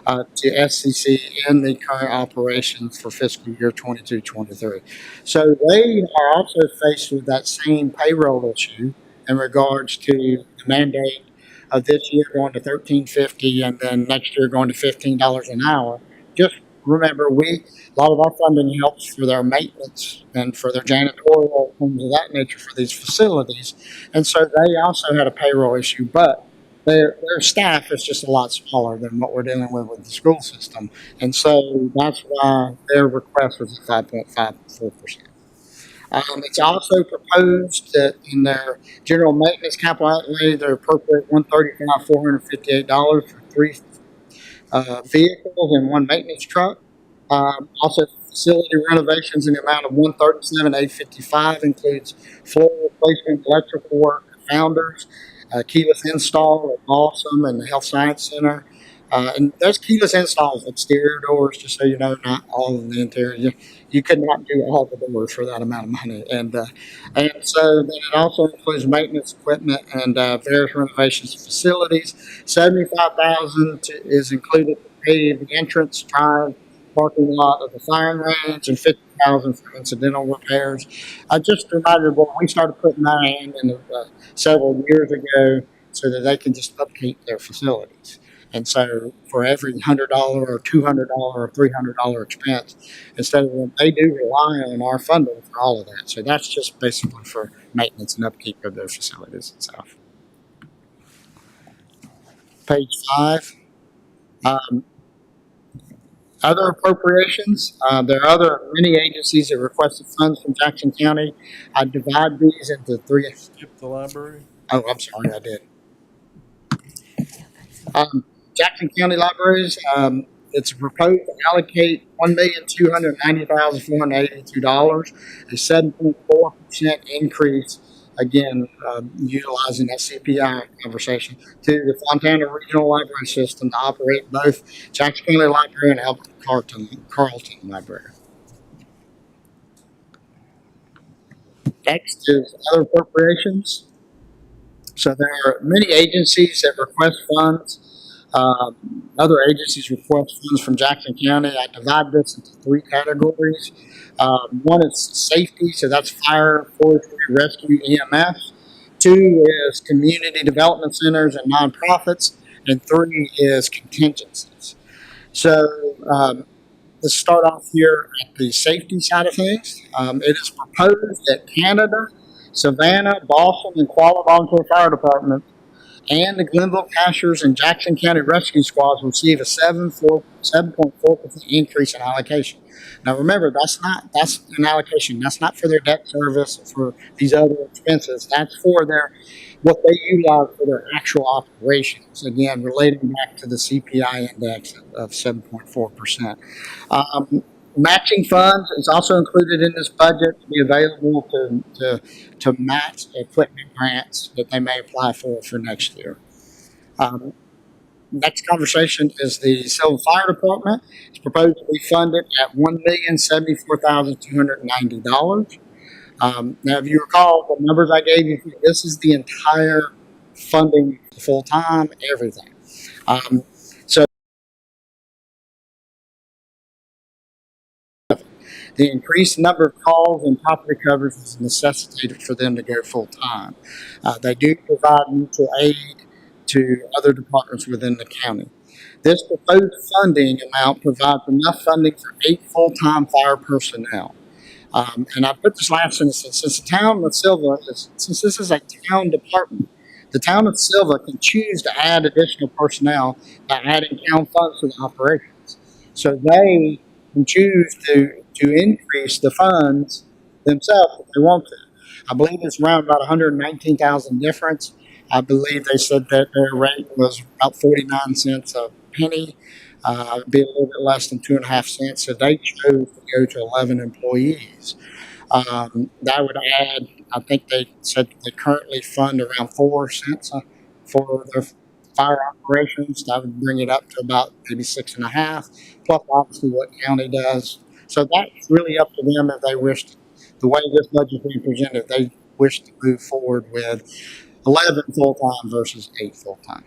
to SCC in the current operations for fiscal year 22-23. So they are also faced with that same payroll issue in regards to the mandate of this year going to $13.50 and then next year going to $15 an hour. Just remember, a lot of our funding helps for their maintenance and for their janitorial, things of that nature for these facilities. And so they also had a payroll issue, but their staff is just a lot smaller than what we're dealing with the school system. And so that's why their request was 5.54%. It's also proposed that in their general maintenance capital outlay, they're appropriate $135,458 for 3 vehicles and 1 maintenance truck. Also, facility renovations in the amount of $137,855 includes floor replacement, electrical work, Founders, keyless install at Awesome and the Health Science Center, And those keyless installs, exterior doors, just so you know, not all of the interior. You could not do all the doors for that amount of money. And so then it also includes maintenance equipment and various renovations of facilities. 75,000 is included to pave the entrance, drive, parking lot of the firing range, and 50,000 for incidental repairs. I just reminded when we started putting that in several years ago, so that they can just upkeep their facilities. And so for every $100 or $200 or $300 expense, instead of them, they do rely on our funding for all of that. So that's just basically for maintenance and upkeep of their facilities itself. Page 5. Other appropriations. There are many agencies that requested funds from Jackson County. I divide these into 3. Skip the library. Oh, I'm sorry, I did. Jackson County Libraries, it's proposed to allocate $1,290,482, a 7.4% increase, again, utilizing that CPI conversation, to the Fontana Regional Library System to operate both Jackson County Library and Elk Carlton Library. Next is other appropriations. So there are many agencies that request funds. Other agencies request funds from Jackson County. I divide this into 3 categories. One is safety, so that's fire, forestry, rescue, EMS. 2 is community development centers and nonprofits. And 3 is contingencies. So let's start off here at the safety side of things. It is proposed that Canada, Savannah, Boston, and Qualla Volunteer Fire Department and the Glenville Cashers and Jackson County Rescue Squads receive a 7.4% increase in allocation. Now remember, that's an allocation. That's not for their debt service or for these other expenses. That's for what they utilize for their actual operations. Again, relating back to the CPI index of 7.4%. Matching funds is also included in this budget to be available to match equipment grants that they may apply for next year. Next conversation is the Silva Fire Department. It's proposed to be funded at $1,074,290. Now, if you recall the numbers I gave you, this is the entire funding, full time, everything. The increased number of calls and property coverage is necessitated for them to go full time. They do provide mutual aid to other departments within the county. This proposed funding amount provides enough funding for 8 full-time fire personnel. And I put this last sentence, since the town of Silva, since this is a town department, the town of Silva can choose to add additional personnel by adding town funds to the operations. So they can choose to increase the funds themselves if they want to. I believe it's around about $119,000 difference. I believe they said that their rate was about 49 cents a penny, be a little bit less than 2.5 cents. So they chose to go to 11 employees. That would add, I think they said they currently fund around 4 cents for their fire operations. That would bring it up to about maybe 6.5, plus obviously what county does. So that's really up to them if they wish to, the way this budget is being presented, if they wish to move forward with 11 full-time versus 8 full-time.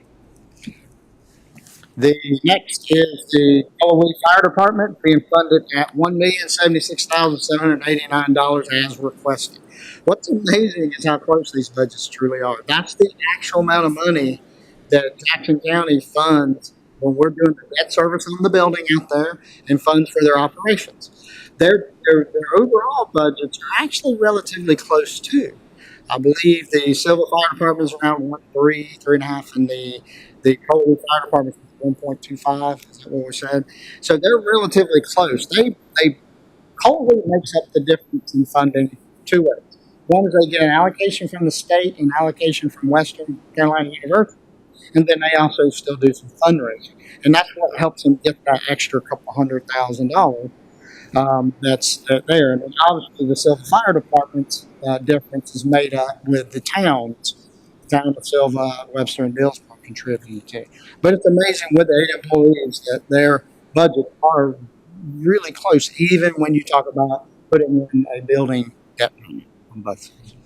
The next is the Gullah Fire Department being funded at $1,076,789 as requested. What's amazing is how close these budgets truly are. That's the actual amount of money that Jackson County funds when we're doing the debt service on the building out there and funds for their operations. Their overall budgets are actually relatively close too. I believe the Civil Fire Department is around 3.5, and the Colby Fire Department is 1.25. Is that what we said? So they're relatively close. Colby makes up the difference in funding 2 ways. One is they get an allocation from the state and allocation from Western Carolina University. And then they also still do some fundraising. And that's what helps them get that extra couple $100,000 that's there. And obviously the Silva Fire Department's difference is made up with the towns, the town of Silva, Webster, and Dillsboro contributing to. But it's amazing with the 8 employees that their budgets are really close, even when you talk about putting in a building debt payment on both sides.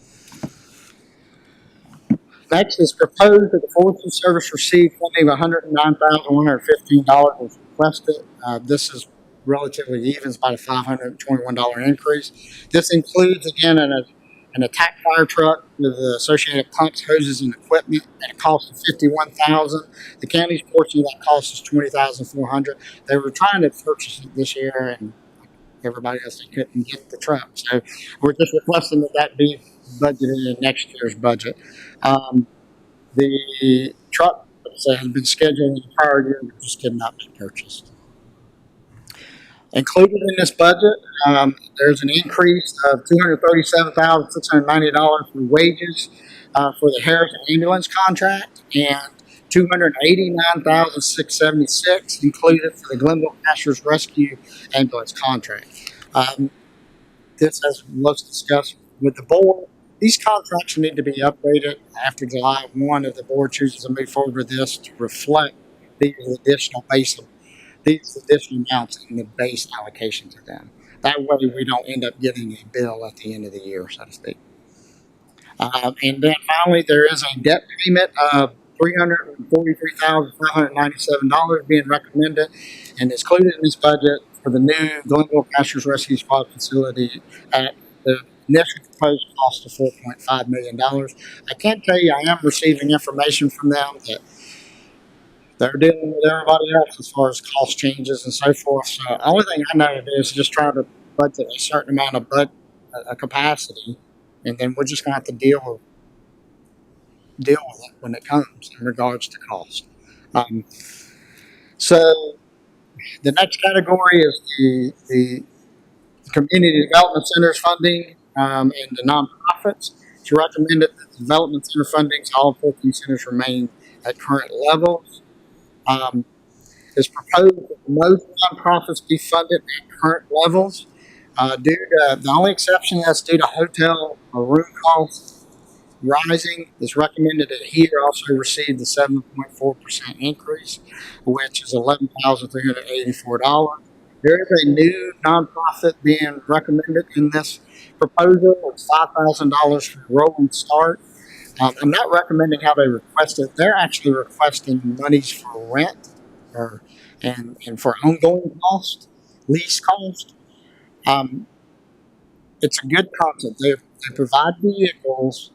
Next is proposed that the Forestry Service receive funding of $109,115 as requested. This is relatively even, it's about a $521 increase. This includes, again, an attack fire truck with the associated pumps, hoses, and equipment at a cost of $51,000. The county's portion of that cost is $20,400. They were trying to purchase it this year, and everybody else, they couldn't get the truck. So we're just requesting that that be budgeted in next year's budget. The truck has been scheduled in the prior year, but just did not be purchased. Included in this budget, there's an increase of $237,690 for wages for the Harrison ambulance contract and $289,676 included for the Glenville Pastures Rescue ambulance contract. This, as was discussed with the board, these contracts need to be updated after July 1 if the board chooses to move forward with this to reflect these additional amounts in the base allocation to them. That way we don't end up getting a bill at the end of the year, so to speak. And then finally, there is a debt payment of $343,597 being recommended and is included in this budget for the new Glenville Pastures Rescue Squad facility at the initial proposed cost of $4.5 million. I can tell you I am receiving information from them that they're dealing with everybody else as far as cost changes and so forth. So the only thing I know is just trying to budget a certain amount of capacity, and then we're just going to have to deal with it when it comes in regards to cost. So the next category is the community development centers funding and the nonprofits. It's recommended that the development center fundings, all 14 centers remain at current levels. It's proposed that most nonprofits be funded at current levels. Due to the only exception that's due to hotel or room costs rising, it's recommended that here also receive the 7.4% increase, which is $11,384. There is a new nonprofit being recommended in this proposal. It's $5,000 for rolling start. I'm not recommending how they request it. They're actually requesting monies for rent and for ongoing cost, lease cost. It's a good concept. They provide vehicles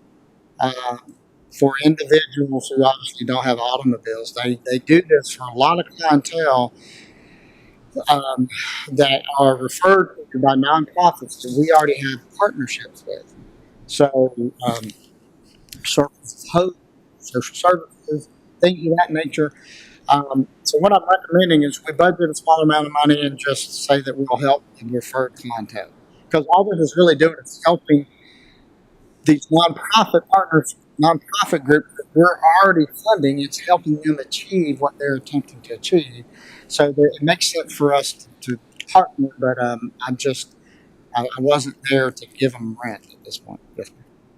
for individuals who obviously don't have automobiles. They do this for a lot of clientele that are referred to by nonprofits that we already have partnerships with. So, Circles of Hope, social services, things of that nature. So what I'm recommending is we budget a small amount of money and just say that we'll help and refer clientele. Because all this is really doing is helping these nonprofit partners, nonprofit groups that we're already funding. It's helping them achieve what they're attempting to achieve. So that it makes sense for us to partner, but I wasn't there to give them rent at this point.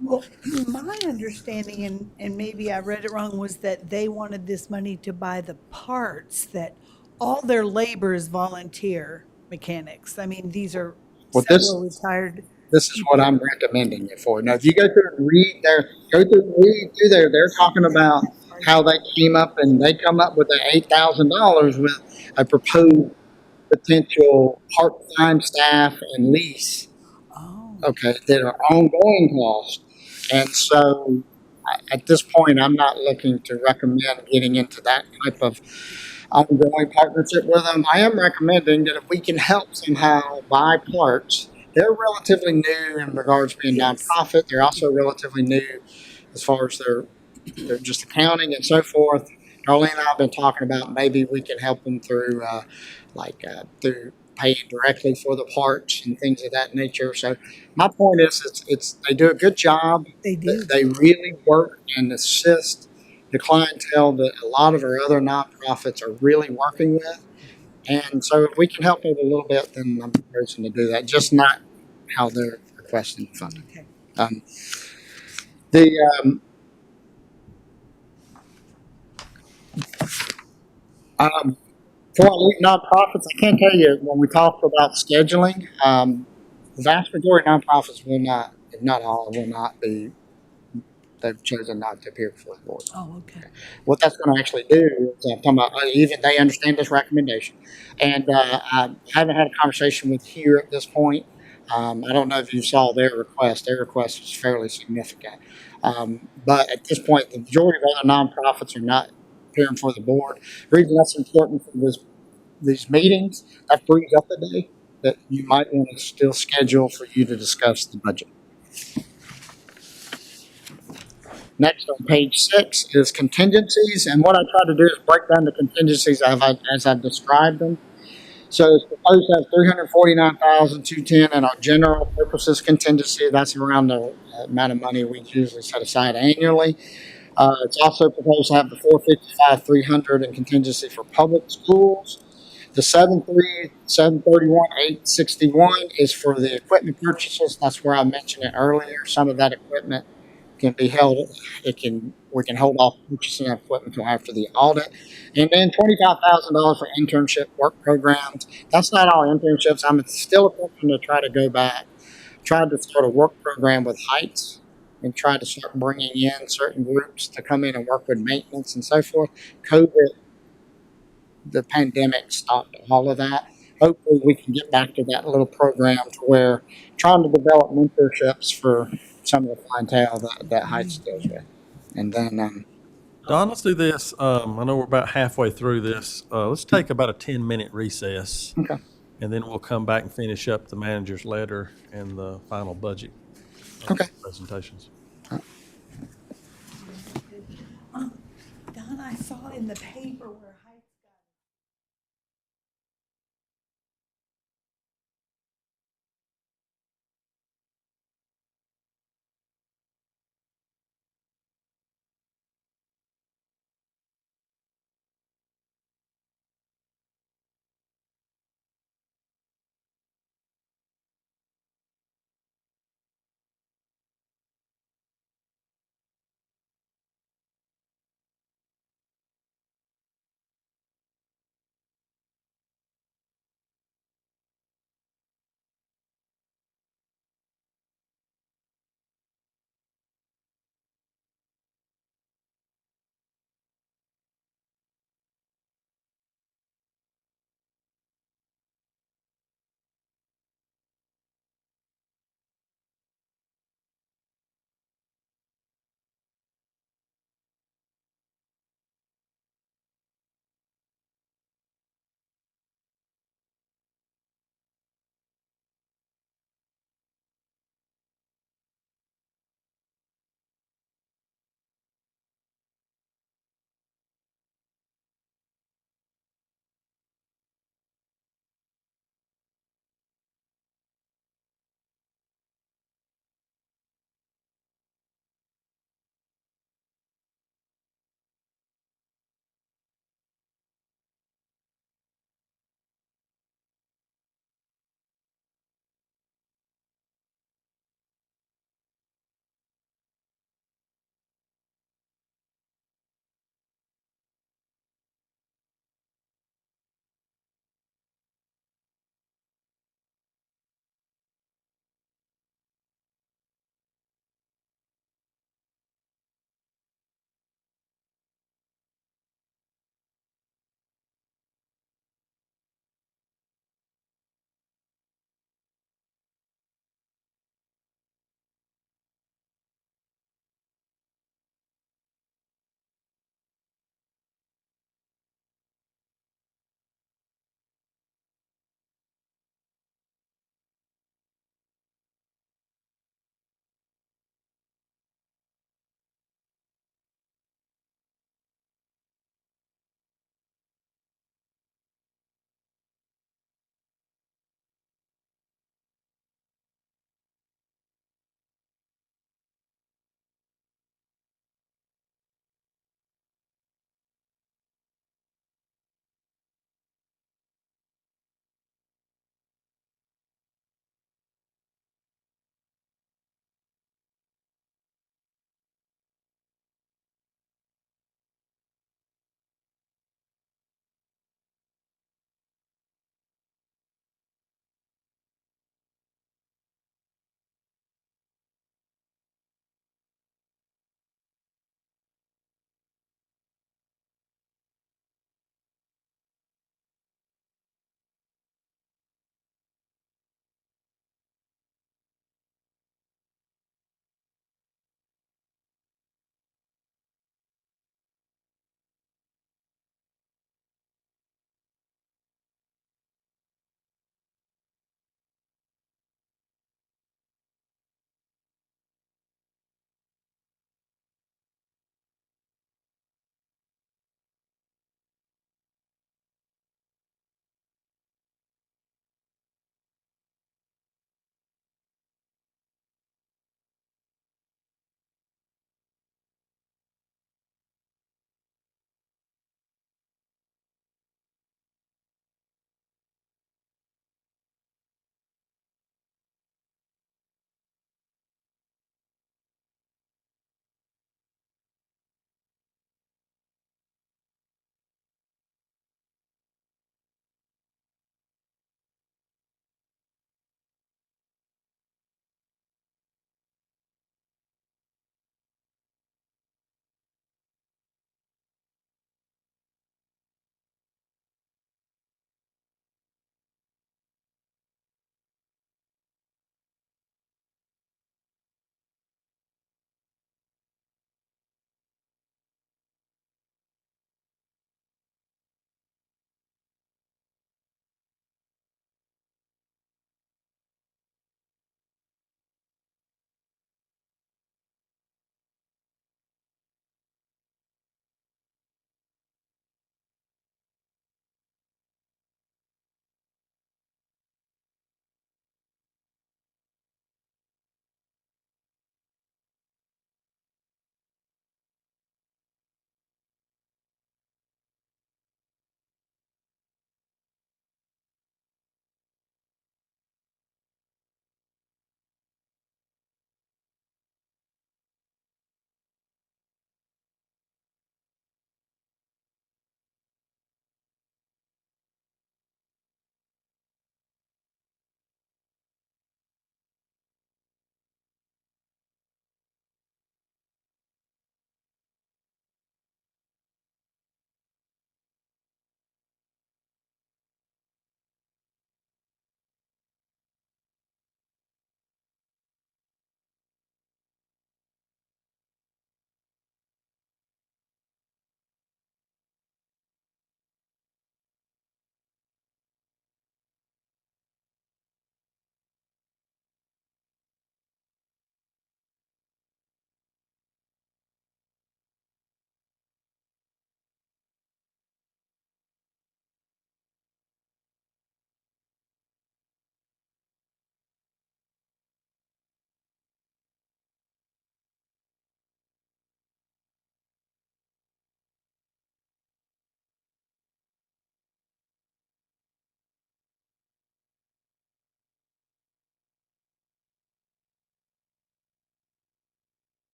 Well, my understanding, and maybe I read it wrong, was that they wanted this money to buy the parts, that all their labor is volunteer mechanics. I mean, these are several retired. This is what I'm recommending it for. Now, if you go through and read there, they're talking about how they came up and they come up with the $8,000 with a proposed potential part-time staff and lease. Okay, that are ongoing costs. And so at this point, I'm not looking to recommend getting into that type of ongoing partnership with them. I am recommending that if we can help somehow buy parts, they're relatively new in regards to being nonprofit. They're also relatively new as far as their just accounting and so forth. Darlene and I have been talking about maybe we can help them through through paying directly for the parts and things of that nature. So my point is, they do a good job. They do. They really work and assist the clientele that a lot of our other nonprofits are really working with. And so if we can help them a little bit, then I'm proposing to do that. Just not how they're requesting funding. Okay. Before I leave nonprofits, I can tell you when we talk about scheduling, the vast majority of nonprofits will not, if not all, will not be. They've chosen not to appear before the board. Oh, okay. What that's going to actually do is, I'm talking about, even they understand this recommendation. And I haven't had a conversation with Hugh at this point. I don't know if you saw their request. Their request was fairly significant. But at this point, the majority of other nonprofits are not appearing for the board. The reason that's important for these meetings, that frees up a day that you might want to still schedule for you to discuss the budget. Next on page 6 is contingencies, and what I try to do is break down the contingencies as I described them. So it's proposed to have $349,210 in our general purposes contingency. That's around the amount of money we usually set aside annually. It's also proposed to have the $455,300 in contingency for public schools. The 731,861 is for the equipment purchases. That's where I mentioned it earlier. Some of that equipment can be held. We can hold off purchasing that equipment until after the audit, and then $25,000 for internship work programs. That's not all internships. I'm still attempting to try to go back, try to start a work program with Heights, and try to start bringing in certain groups to come in and work with maintenance and so forth. COVID, the pandemic stopped all of that. Hopefully, we can get back to that little program to where trying to develop mentorships for some of the clientele that Heights deals with. And then, Don, let's do this. I know we're about halfway through this. Let's take about a 10-minute recess. Okay. And then we'll come back and finish up the manager's letter and the final budget presentations. Don, I saw in the paper where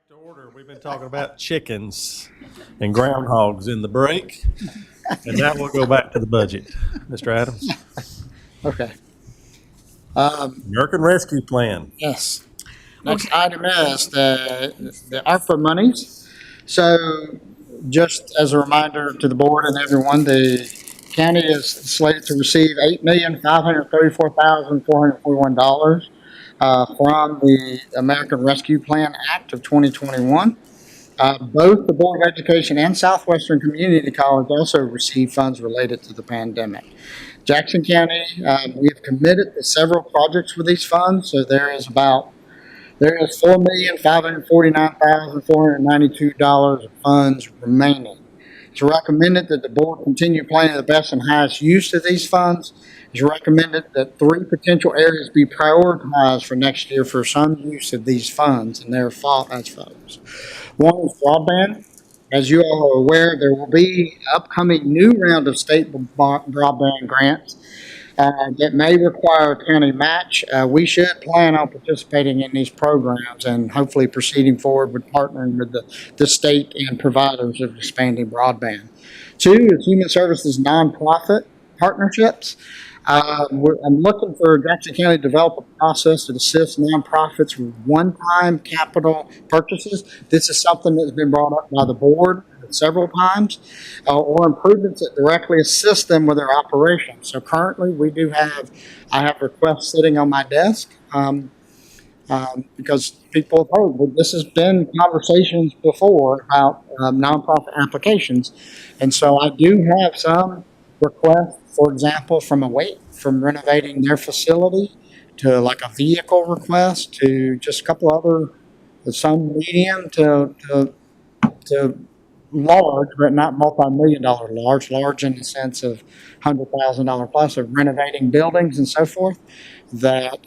To order. We've been talking about chickens and groundhogs in the break, and now we'll go back to the budget. Mr. Adams, Okay. American Rescue Plan. Yes. Next item is the ARPA monies. So just as a reminder to the board and everyone, the county is slated to receive $8,534,441 from the American Rescue Plan Act of 2021. Both the Board of Education and Southwestern Community College also received funds related to the pandemic. Jackson County, we have committed to several projects for these funds, so there is $4,549,492 of funds remaining. It's recommended that the board continue planning the best and highest use of these funds. It's recommended that 3 potential areas be prioritized for next year for some use of these funds, and they're as follows. One is broadband. As you all are aware, there will be upcoming new round of state broadband grants that may require a county match. We should plan on participating in these programs and hopefully proceeding forward with partnering with the state and providers of expanding broadband. 2 is human services nonprofit partnerships. I'm looking for Jackson County to develop a process to assist nonprofits with one-time capital purchases. This is something that's been brought up by the board several times, or improvements that directly assist them with their operations. So currently, I have requests sitting on my desk because people have heard this has been conversations before about nonprofit applications, and so I do have some requests. For example, from renovating their facility to like a vehicle request to just a couple other, some medium to large, but not multi-million dollar large in the sense of $100,000 plus of renovating buildings and so forth that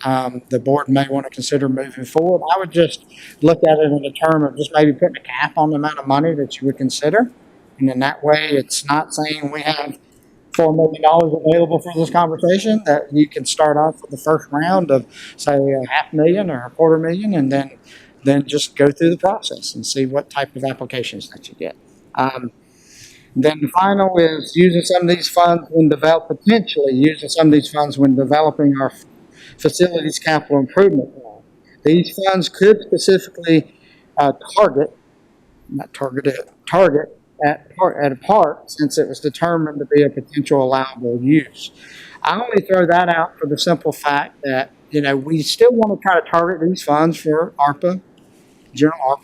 the board may want to consider moving forward. I would just look at it in the term of just maybe putting a cap on the amount of money that you would consider. And in that way, it's not saying we have $4 million available for this conversation, that you can start off with the first round of say $500,000 or $250,000 and then just go through the process and see what type of applications that you get. Then the final is using some of these funds potentially using some of these funds when developing our facilities capital improvement plan. These funds could specifically target at a park since it was determined to be a potential allowable use. I only throw that out for the simple fact that, we still want to try to target these funds for ARPA, general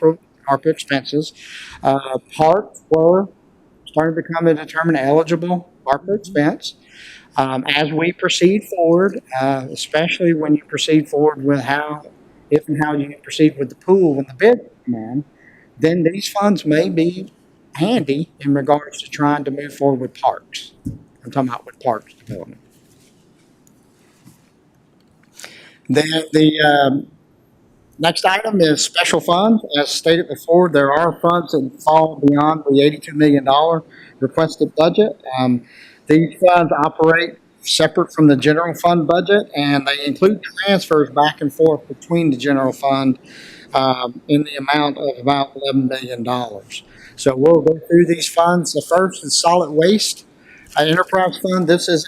ARPA expenses. Parks were starting to become a determined eligible ARPA expense. As we proceed forward, especially when you proceed forward with if and how you proceed with the pool when the bid come in, then these funds may be handy in regards to trying to move forward with parks. I'm talking about with parks development. Then the next item is special funds. As stated before, there are funds that fall beyond the $82 million requested budget. These funds operate separate from the general fund budget, and they include transfers back and forth between the general fund in the amount of about $11 million. So we'll go through these funds. The first is solid waste enterprise fund. This is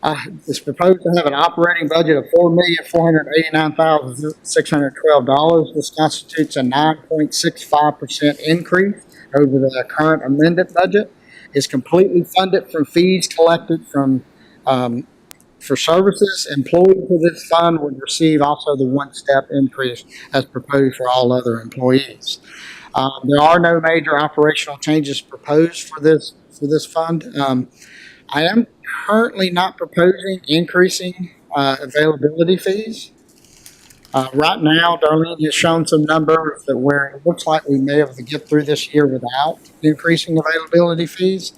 it's proposed to have an operating budget of $4,489,612. This constitutes a 9.65% increase over the current amended budget. It's completely funded from fees collected from for services. Employees of this fund would receive also the one-step increase as proposed for all other employees. There are no major operational changes proposed for this fund. I am currently not proposing increasing availability fees. Right now, Darlene has shown some numbers that where it looks like we may be able to get through this year without increasing availability fees.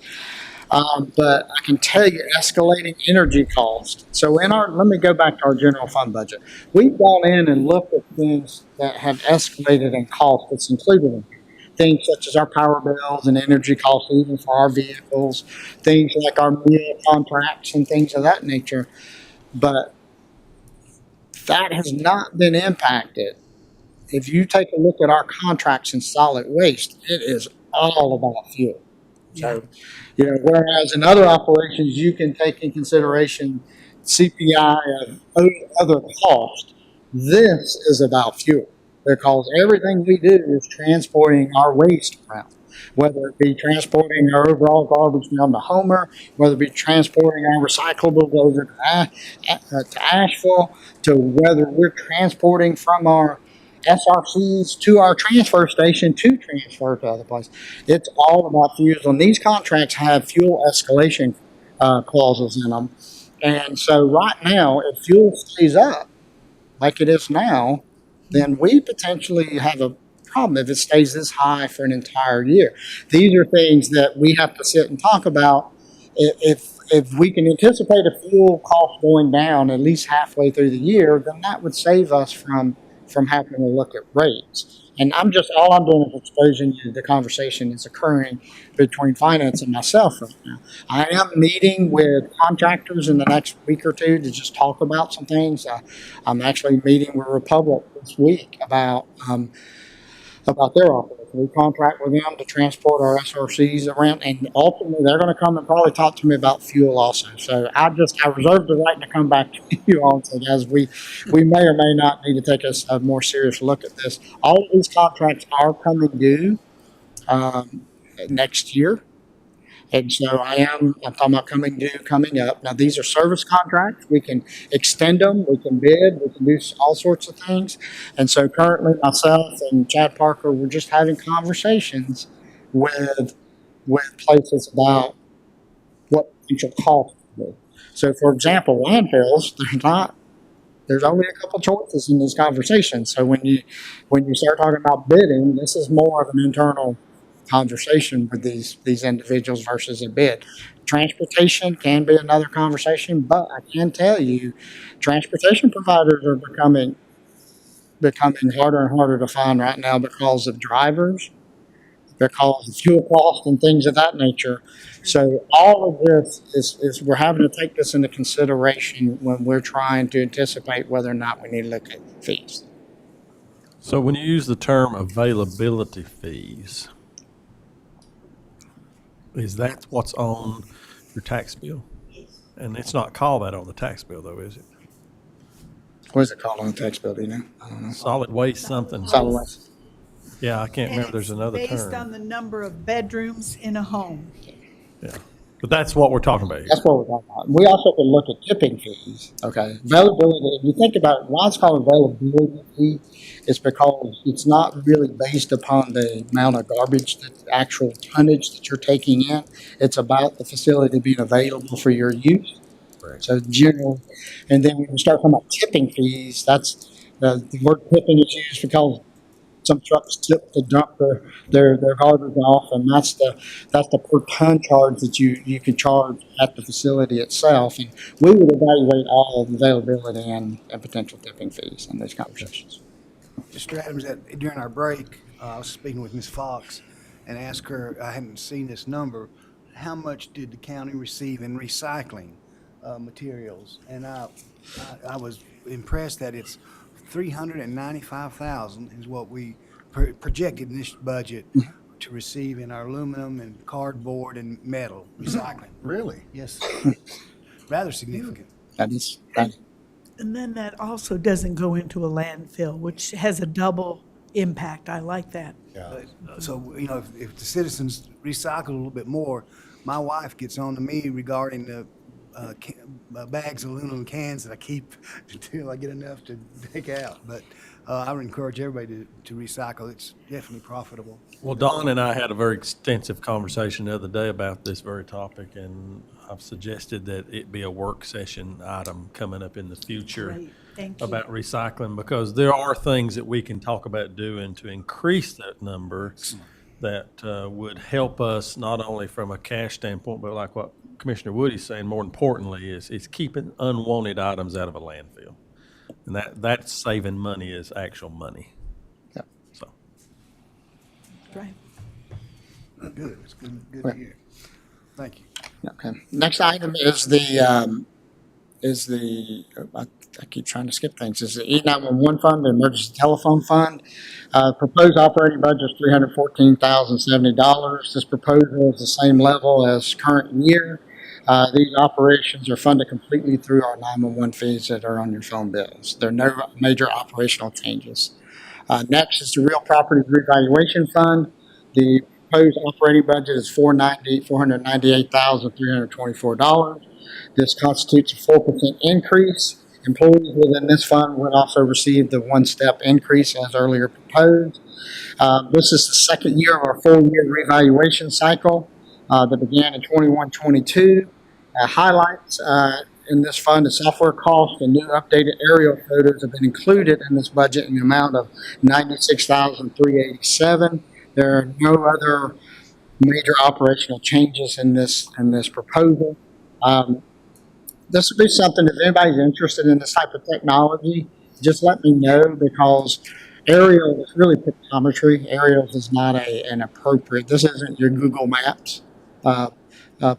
But I can tell you, escalating energy costs. So let me go back to our general fund budget. We've gone in and looked at things that have escalated in cost that's included in here. Things such as our power bills and energy costs, even for our vehicles, things like our meal contracts and things of that nature. But that has not been impacted if you take a look at our contracts in solid waste, it is all about fuel. So, whereas in other operations, you can take in consideration CPI and other costs, this is about fuel because everything we do is transporting our waste around, whether it be transporting our overall garbage down to Homer, whether it be transporting our recyclables over to Asheville, to whether we're transporting from our SRCs to our transfer station to transfer to other places. It's all about fuels, and these contracts have fuel escalation clauses in them. And so right now, if fuel stays up like it is now, then we potentially have a problem if it stays this high for an entire year. These are things that we have to sit and talk about. If we can anticipate a fuel cost going down at least halfway through the year, then that would save us from having to look at rates. And all I'm doing is exposing you to the conversation that's occurring between finance and myself right now. I am meeting with contractors in the next week or two to just talk about some things. I'm actually meeting with Republic this week about their operation. We contract with them to transport our SRCs around, and ultimately they're going to come and probably talk to me about fuel also. So I reserve the right to come back to you all and say, guys, we may or may not need to take a more serious look at this. All of these contracts are coming due next year. And so I'm talking about coming up. Now, these are service contracts. We can extend them. We can bid. We can do all sorts of things. And so currently myself and Chad Parker, we're just having conversations with places about what potential costs will be. So, for example, landfills, there's only a couple choices in these conversations. So when you start talking about bidding, this is more of an internal conversation with these individuals versus a bid. Transportation can be another conversation, but I can tell you, transportation providers are becoming harder and harder to find right now because of drivers, because of fuel costs and things of that nature. So all of this is we're having to take this into consideration when we're trying to anticipate whether or not we need to look at fees. So when you use the term availability fees, is that what's on your tax bill? And it's not called that on the tax bill, though, is it? What is it called on the tax bill, do you know? I don't know. Solid waste something. Solid waste. Yeah, I can't remember. There's another Based term. on the number of bedrooms in a home. Yeah, but that's what we're talking about here. That's what we're talking about. We also can look at tipping fees. Okay, availability. If you think about why it's called availability fee, it's because it's not really based upon the amount of garbage, the actual tonnage that you're taking in. It's about the facility being available for your use. Right. So generally, and then when you start talking about tipping fees, that's the word tipping is used because some trucks tip to dump their garbage off, and that's the per ton charge that you can charge at the facility itself. And we would evaluate all of the availability and potential tipping fees in these conversations. Mr. Adams, during our break, I was speaking with Ms. Fox and asked her, I hadn't seen this number, how much did the county receive in recycling materials? And I was impressed that it's $395,000 is what we projected in this budget to receive in our aluminum and cardboard and metal recycling. Really? Yes. Rather significant. That is. And then that also doesn't go into a landfill, which has a double impact. I like that. So, if the citizens recycle a little bit more, my wife gets on to me regarding the bags of aluminum cans that I keep until I get enough to take out. But I would encourage everybody to recycle. It's definitely profitable. Well, Don and I had a very extensive conversation the other day about this very topic, and I've suggested that it be a work session item coming up in the future. Great. Thank you. About recycling, because there are things that we can talk about doing to increase that number that would help us not only from a cash standpoint, but like what Commissioner Woody's saying, more importantly, is keeping unwanted items out of a landfill. And that's saving money is actual money. Yeah. So. Right. Good. It's good to hear. Thank you. Okay. Next item is the is the, I keep trying to skip things, is the E911 fund, the emergency telephone fund. Proposed operating budget is $314,070. This proposal is the same level as current year. These operations are funded completely through our 911 fees that are on your phone bills. There are no major operational changes. Next is the real property revaluation fund. The proposed operating budget is $498,324. This constitutes a 4% increase. Employees within this fund would also receive the one-step increase as earlier proposed. This is the second year of our full-year revaluation cycle that began in 21-22. Highlights in this fund, the software cost and new updated aerial photos have been included in this budget in the amount of $96,387. There are no other major operational changes in this proposal. This would be something, if anybody's interested in this type of technology, just let me know, because aerial is really pictometry. Aerials is not an appropriate, this isn't your Google Maps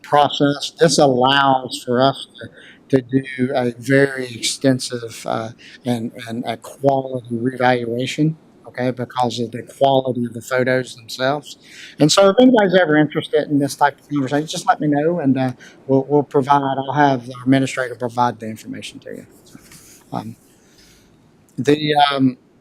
process. This allows for us to do a very extensive and a quality revaluation, okay, because of the quality of the photos themselves. And so if anybody's ever interested in this type of conversation, just let me know, and we'll provide, I'll have the administrator provide the information to you.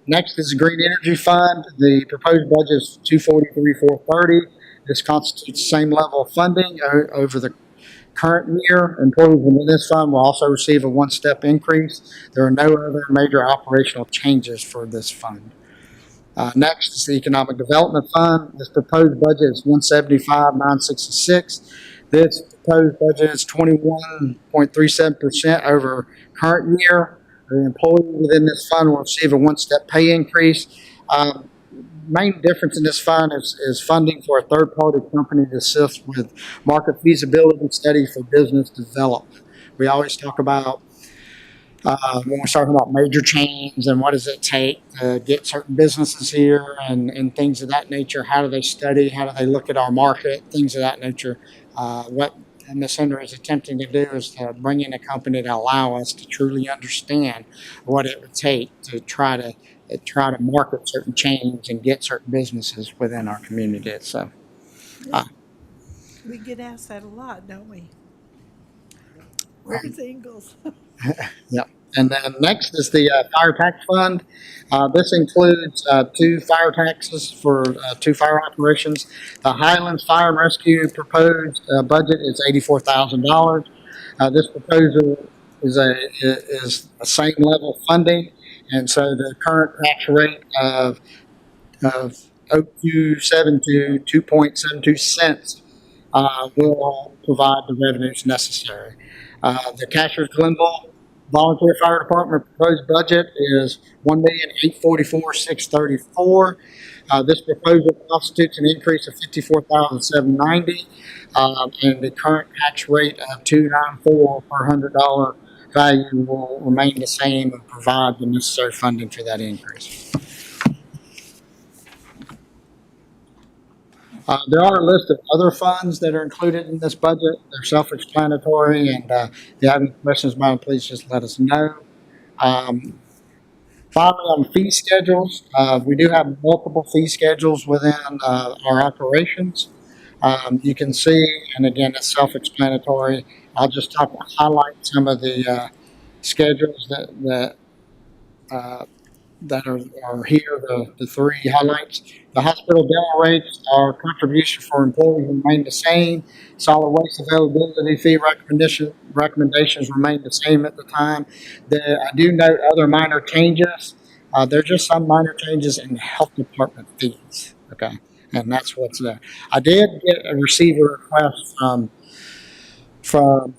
Next is the Green Energy Fund. The proposed budget is $243,430. This constitutes the same level of funding over the current year. Employees within this fund will also receive a one-step increase. There are no other major operational changes for this fund. Next is the Economic Development Fund. This proposed budget is $175,966. This proposed budget is 21.37% over current year. The employee within this fund will receive a one-step pay increase. Main difference in this fund is funding for a third-party company to assist with market feasibility study for business development. We always talk about when we're talking about major chains and what does it take to get certain businesses here and things of that nature. How do they study? How do they look at our market? Things of that nature. What Ms. Hinder is attempting to do is to bring in a company to allow us to truly understand what it would take to try to market certain chains and get certain businesses within our community. So, We get asked that a lot, don't we? Where's Ingalls? Yep. And then next is the fire tax fund. This includes 2 fire taxes for 2 fire operations. The Highlands Fire and Rescue proposed budget is $84,000. This proposal is a same level funding, and so the current tax rate of 0.272 to 2.72 cents will provide the revenues necessary. The Cashers Glenville Volunteer Fire Department proposed budget is $1,844,634. This proposal constitutes an increase of $54,790, and the current tax rate of $294 per $100 value will remain the same and provide the necessary funding for that increase. There are a list of other funds that are included in this budget. They're self-explanatory, and if you have any questions about them, please just let us know. Finally, on fee schedules, we do have multiple fee schedules within our operations. You can see, and again, it's self-explanatory. I'll just highlight some of the schedules that are here, the 3 highlights. The hospital dental rates, our contribution for employees remain the same. Solid waste availability fee recommendations remain the same at the time. I do note other minor changes. There are just some minor changes in the health department fees, okay? And that's what's there. I did receive a request from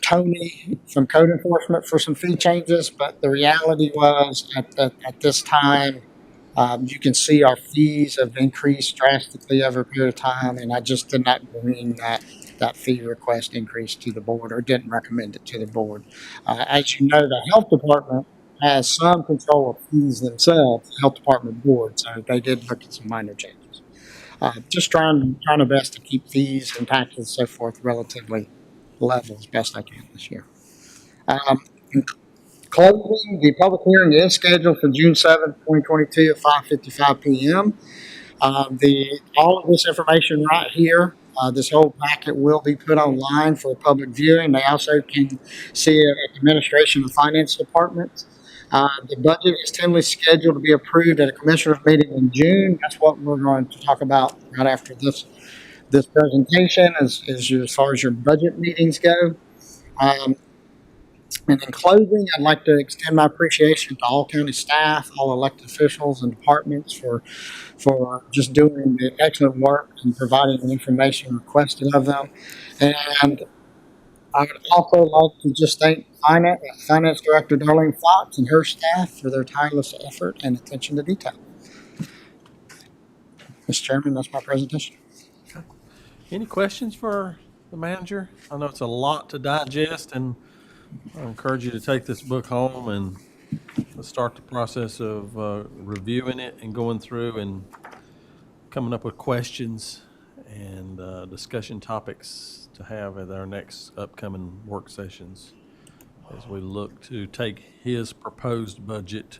Tony from Code Enforcement for some fee changes, but the reality was at this time, you can see our fees have increased drastically over a period of time, and I just did not bring that fee request increase to the board, or didn't recommend it to the board. As you know, the health department has some control of fees themselves, the health department board, so they did look at some minor changes. Just trying our best to keep fees and taxes and so forth relatively level as best I can this year. In closing, the public hearing is scheduled for June 7th, 2022 at 5:55 p.m. All of this information right here, this whole packet will be put online for public viewing. They also can see it at the Administration and Finance Department. The budget is tentatively scheduled to be approved at a commissioners meeting in June. That's what we're going to talk about right after this presentation as far as your budget meetings go. And in closing, I'd like to extend my appreciation to all county staff, all elected officials and departments for just doing the excellent work and providing the information requested of them. And I would also like to just thank Finance Director Darlene Fox and her staff for their tireless effort and attention to detail. Mr. Chairman, that's my presentation. Any questions for the manager? I know it's a lot to digest, and I encourage you to take this book home and let's start the process of reviewing it and going through and coming up with questions and discussion topics to have at our next upcoming work sessions as we look to take his proposed budget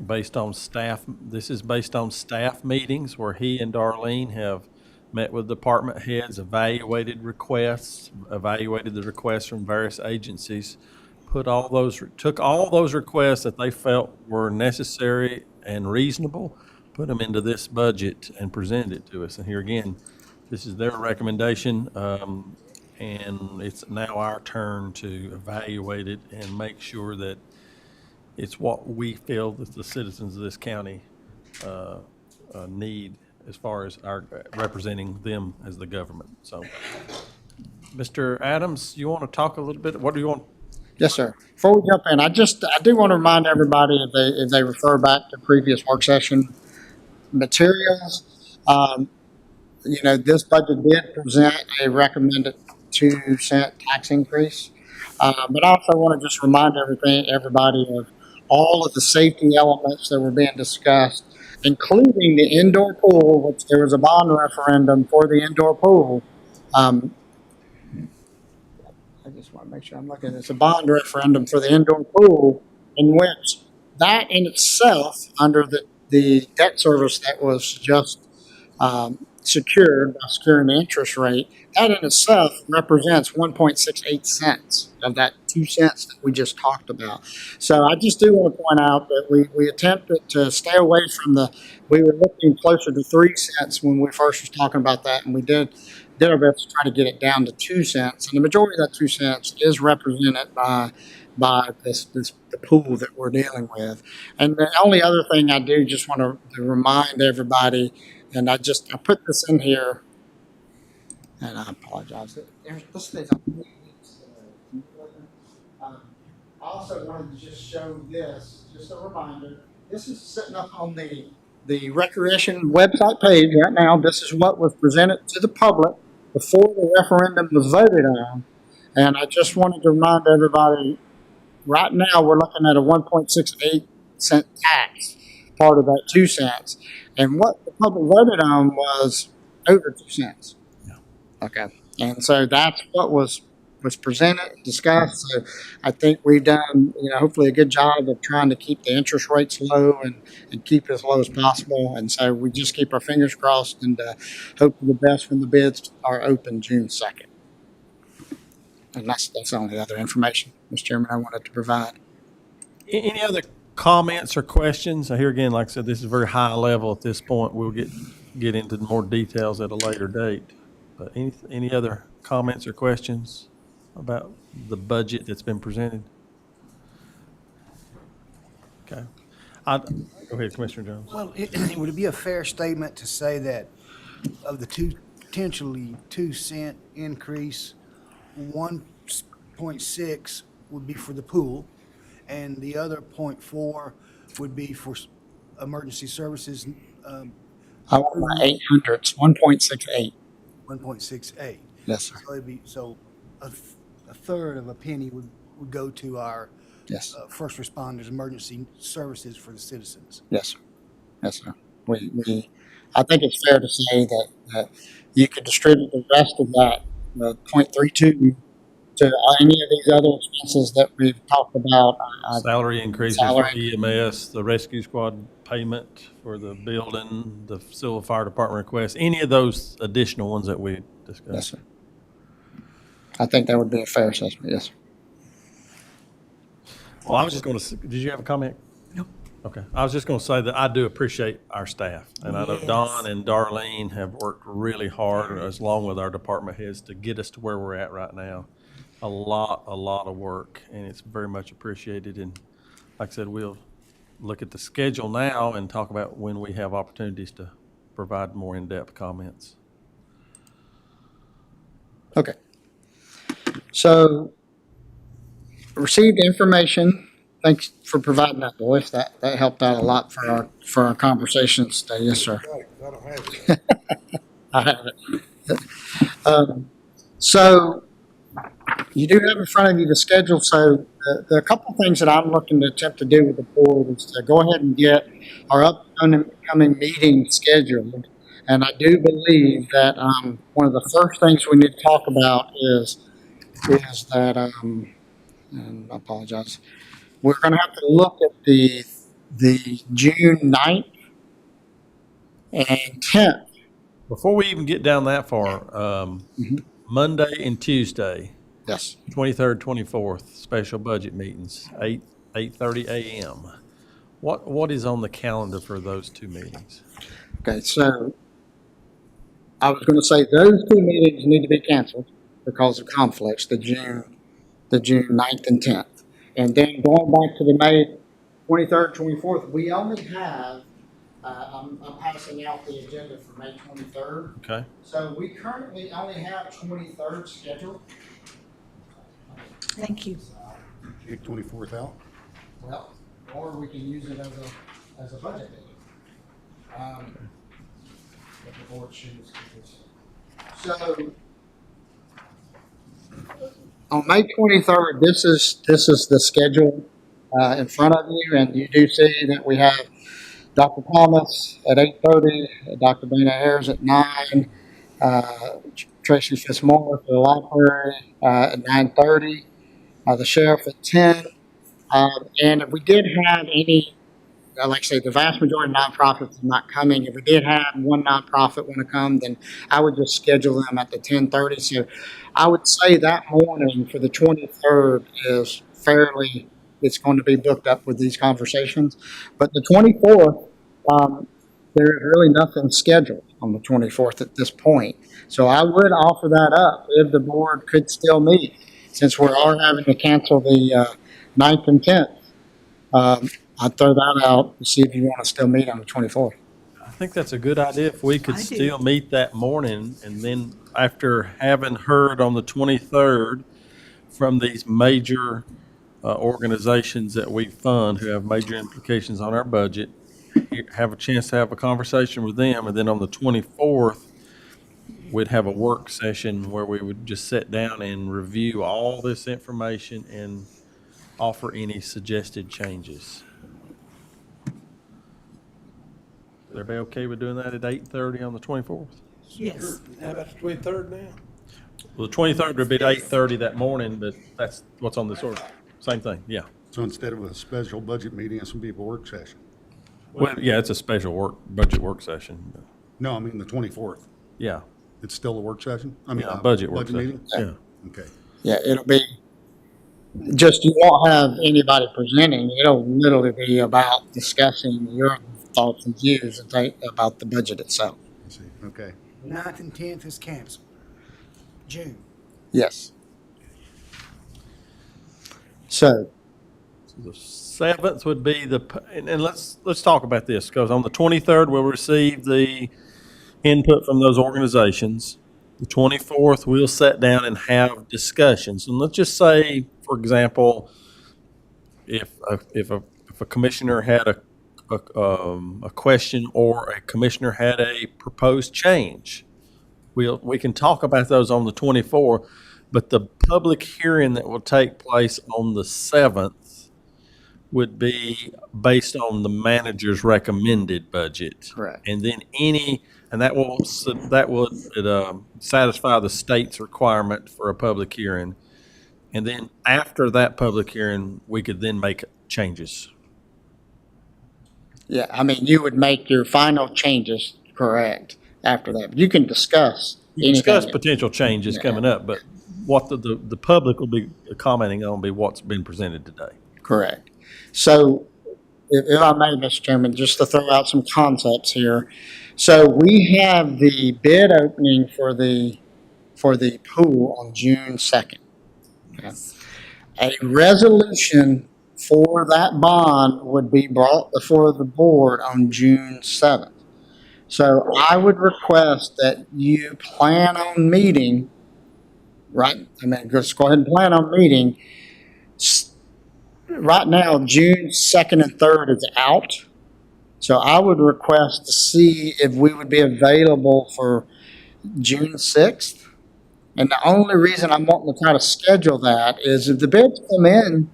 based on staff. This is based on staff meetings where he and Darlene have met with department heads, evaluated the requests from various agencies, took all those requests that they felt were necessary and reasonable, put them into this budget and presented it to us. And here again, this is their recommendation, and it's now our turn to evaluate it and make sure that it's what we feel that the citizens of this county need as far as our representing them as the government. So, Mr. Adams, you want to talk a little bit? What do you want? Yes, sir. Before we jump in, I do want to remind everybody if they refer back to previous work session materials, this budget did present a recommended 2-cent tax increase. But I also want to just remind everybody of all of the safety elements that were being discussed, including the indoor pool, which there was a bond referendum for the indoor pool. I just want to make sure I'm looking. It's a bond referendum for the indoor pool, in which that in itself, under the debt service that was just secured by securing the interest rate, that in itself represents 1.68 cents of that 2 cents that we just talked about. So I just do want to point out that we attempted to stay away from we were looking closer to 3 cents when we first was talking about that, and we did our best to try to get it down to 2 cents. And the majority of that 2 cents is represented by the pool that we're dealing with. And the only other thing I do just want to remind everybody, and I put this in here, and I apologize. I also wanted to just show this, just a reminder. This is sitting up on the Recreation website page right now. This is what was presented to the public before the referendum was voted on. And I just wanted to remind everybody, right now we're looking at a 1.68 cent tax, part of that 2 cents. And what the public voted on was over 2 cents. Yeah. Okay. And so that's what was presented, discussed. So I think we've done, hopefully a good job of trying to keep the interest rates low and keep it as low as possible. And so we just keep our fingers crossed and hope for the best when the bids are open June 2nd. And that's the only other information, Mr. Chairman, I wanted to provide. Any other comments or questions? Here again, like I said, this is very high level at this point. We'll get into more details at a later date. But any other comments or questions about the budget that's been presented? Okay. Go ahead, Commissioner Jones. Well, would it be a fair statement to say that of the potentially 2 cent increase, 1.6 would be for the pool, and the other 0.4 would be for emergency services? I want my 800s, 1.68. 1.68. Yes, sir. So it'd be a third of a penny would go to our first responders, emergency services for the citizens. Yes, sir. Yes, sir. I think it's fair to say that you could distribute the rest of that 0.32 to any of these other expenses that we've talked about. Salary increases for Salary. EMS, the rescue squad payment for the building, the civil fire department request, any of those additional ones that we discussed. Yes, sir. I think that would be a fair assessment, yes. Well, I was just going to, did you have a comment? No. Okay. I was just going to say that I do appreciate our staff. And I know Don and Darlene have worked really hard, as long with our department heads, to get us to where we're at right now. A lot of work, and it's very much appreciated. And like I said, we'll look at the schedule now and talk about when we have opportunities to provide more in-depth comments. Okay. So, received information. Thanks for providing that, Boyce. That helped out a lot for our conversations today. Yes, sir. I don't have it. I have it. So, you do have in front of you the schedule. So, the couple of things that I'm looking to attempt to do with the board is to go ahead and get our upcoming meeting scheduled. And I do believe that one of the first things we need to talk about is that, and I apologize, we're going to have to look at the June 9th and 10th. Before we even get down that far, Monday and Tuesday, Yes. 23rd, 24th, special budget meetings, 8:30 a.m. What is on the calendar for those two meetings? Okay, so I was going to say those two meetings need to be canceled because of conflicts, the June 9th and 10th. And then going back to the May 23rd, 24th, we only have, I'm passing out the agenda for May 23rd. Okay. So we currently only have 23rd scheduled. Thank you. Take 24th out. Well, or we can use it as a budget meeting. If the board chooses. So, on May 23rd, this is the schedule in front of you, and you do see that we have Dr. Thomas at 8:30, Dr. Dana Ayers at 9, Tracy Fitzmore for the library at 9:30, the sheriff at 10, and if we did have any, like I say, the vast majority of nonprofits are not coming. If we did have one nonprofit want to come, then I would just schedule them at the 10:30. So I would say that morning for the 23rd is fairly, it's going to be booked up with these conversations. But the 24th, there's really nothing scheduled on the 24th at this point. So I would offer that up if the board could still meet, since we are having to cancel the 9th and 10th. I'd throw that out to see if you want to still meet on the 24th. I think that's a good idea if we could still meet that morning, and then after having heard on the 23rd from these major organizations that we fund who have major implications on our budget, have a chance to have a conversation with them, and then on the 24th, we'd have a work session where we would just sit down and review all this information and offer any suggested changes. Is everybody okay with doing that at 8:30 on the 24th? Yes. How about the 23rd now? Well, the 23rd would be at 8:30 that morning, but that's what's on this order. Same thing, yeah. So instead of a special budget meeting, it's going to be a work session. Well, yeah, it's a special budget work session. No, I mean the 24th. Yeah, It's still a work session? I mean, yeah, a budget work meeting? session. Yeah. Okay. Yeah, it'll be just, you won't have anybody presenting. It'll literally be about discussing your thoughts and views about the budget itself. I see. Okay. 9th and 10th is canceled. June. Yes. So, The 7th would be and let's talk about this, because on the 23rd, we'll receive the input from those organizations. The 24th, we'll sit down and have discussions. And let's just say, for example, if a commissioner had a question or a commissioner had a proposed change, we can talk about those on the 24th, but the public hearing that will take place on the 7th would be based on the manager's recommended budget. Correct. And then that will satisfy the state's requirement for a public hearing. And then after that public hearing, we could then make changes. Yeah, I mean, you would make your final changes, correct, after that. You can discuss You discuss anything. potential changes Yeah. coming up, but what the public will be commenting on will be what's been presented today. Correct. So, if I may, Mr. Chairman, just to throw out some concepts here. So we have the bid opening for the pool on June 2nd. Okay. A resolution for that bond would be brought before the board on June 7th. So I would request that you plan on meeting, right? I mean, just go ahead and plan on meeting. Right now, June 2nd and 3rd is out. So I would request to see if we would be available for June 6th. And the only reason I'm wanting to try to schedule that is if the bids come in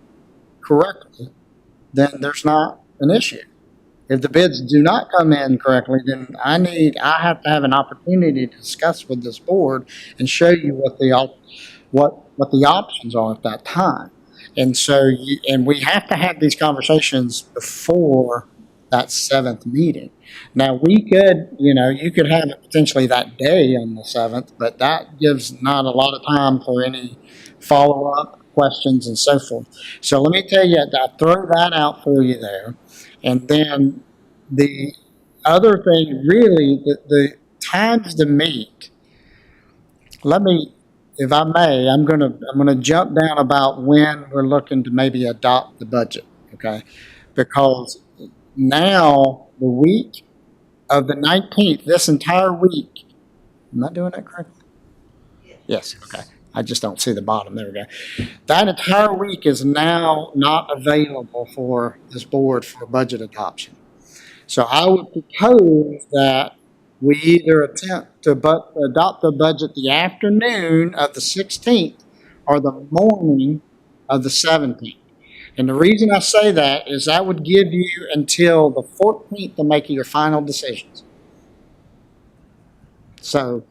correctly, then there's not an issue. If the bids do not come in correctly, then I have to have an opportunity to discuss with this board and show you what the options are at that time. And so, and we have to have these conversations before that 7th meeting. Now, we could, you could have it potentially that day on the 7th, but that gives not a lot of time for any follow-up questions and so forth. So let me tell you, I throw that out for you there. And then the other thing, really, the times to meet, if I may, I'm gonna jump down about when we're looking to maybe adopt the budget, okay? Because now, the week of the 19th, this entire week, am I doing that correctly? Yes, okay. I just don't see the bottom. There we go. That entire week is now not available for this board for budget adoption. So I would propose that we either attempt to adopt the budget the afternoon of the 16th or the morning of the 17th. And the reason I say that is that would give you until the 14th to make your final decisions. So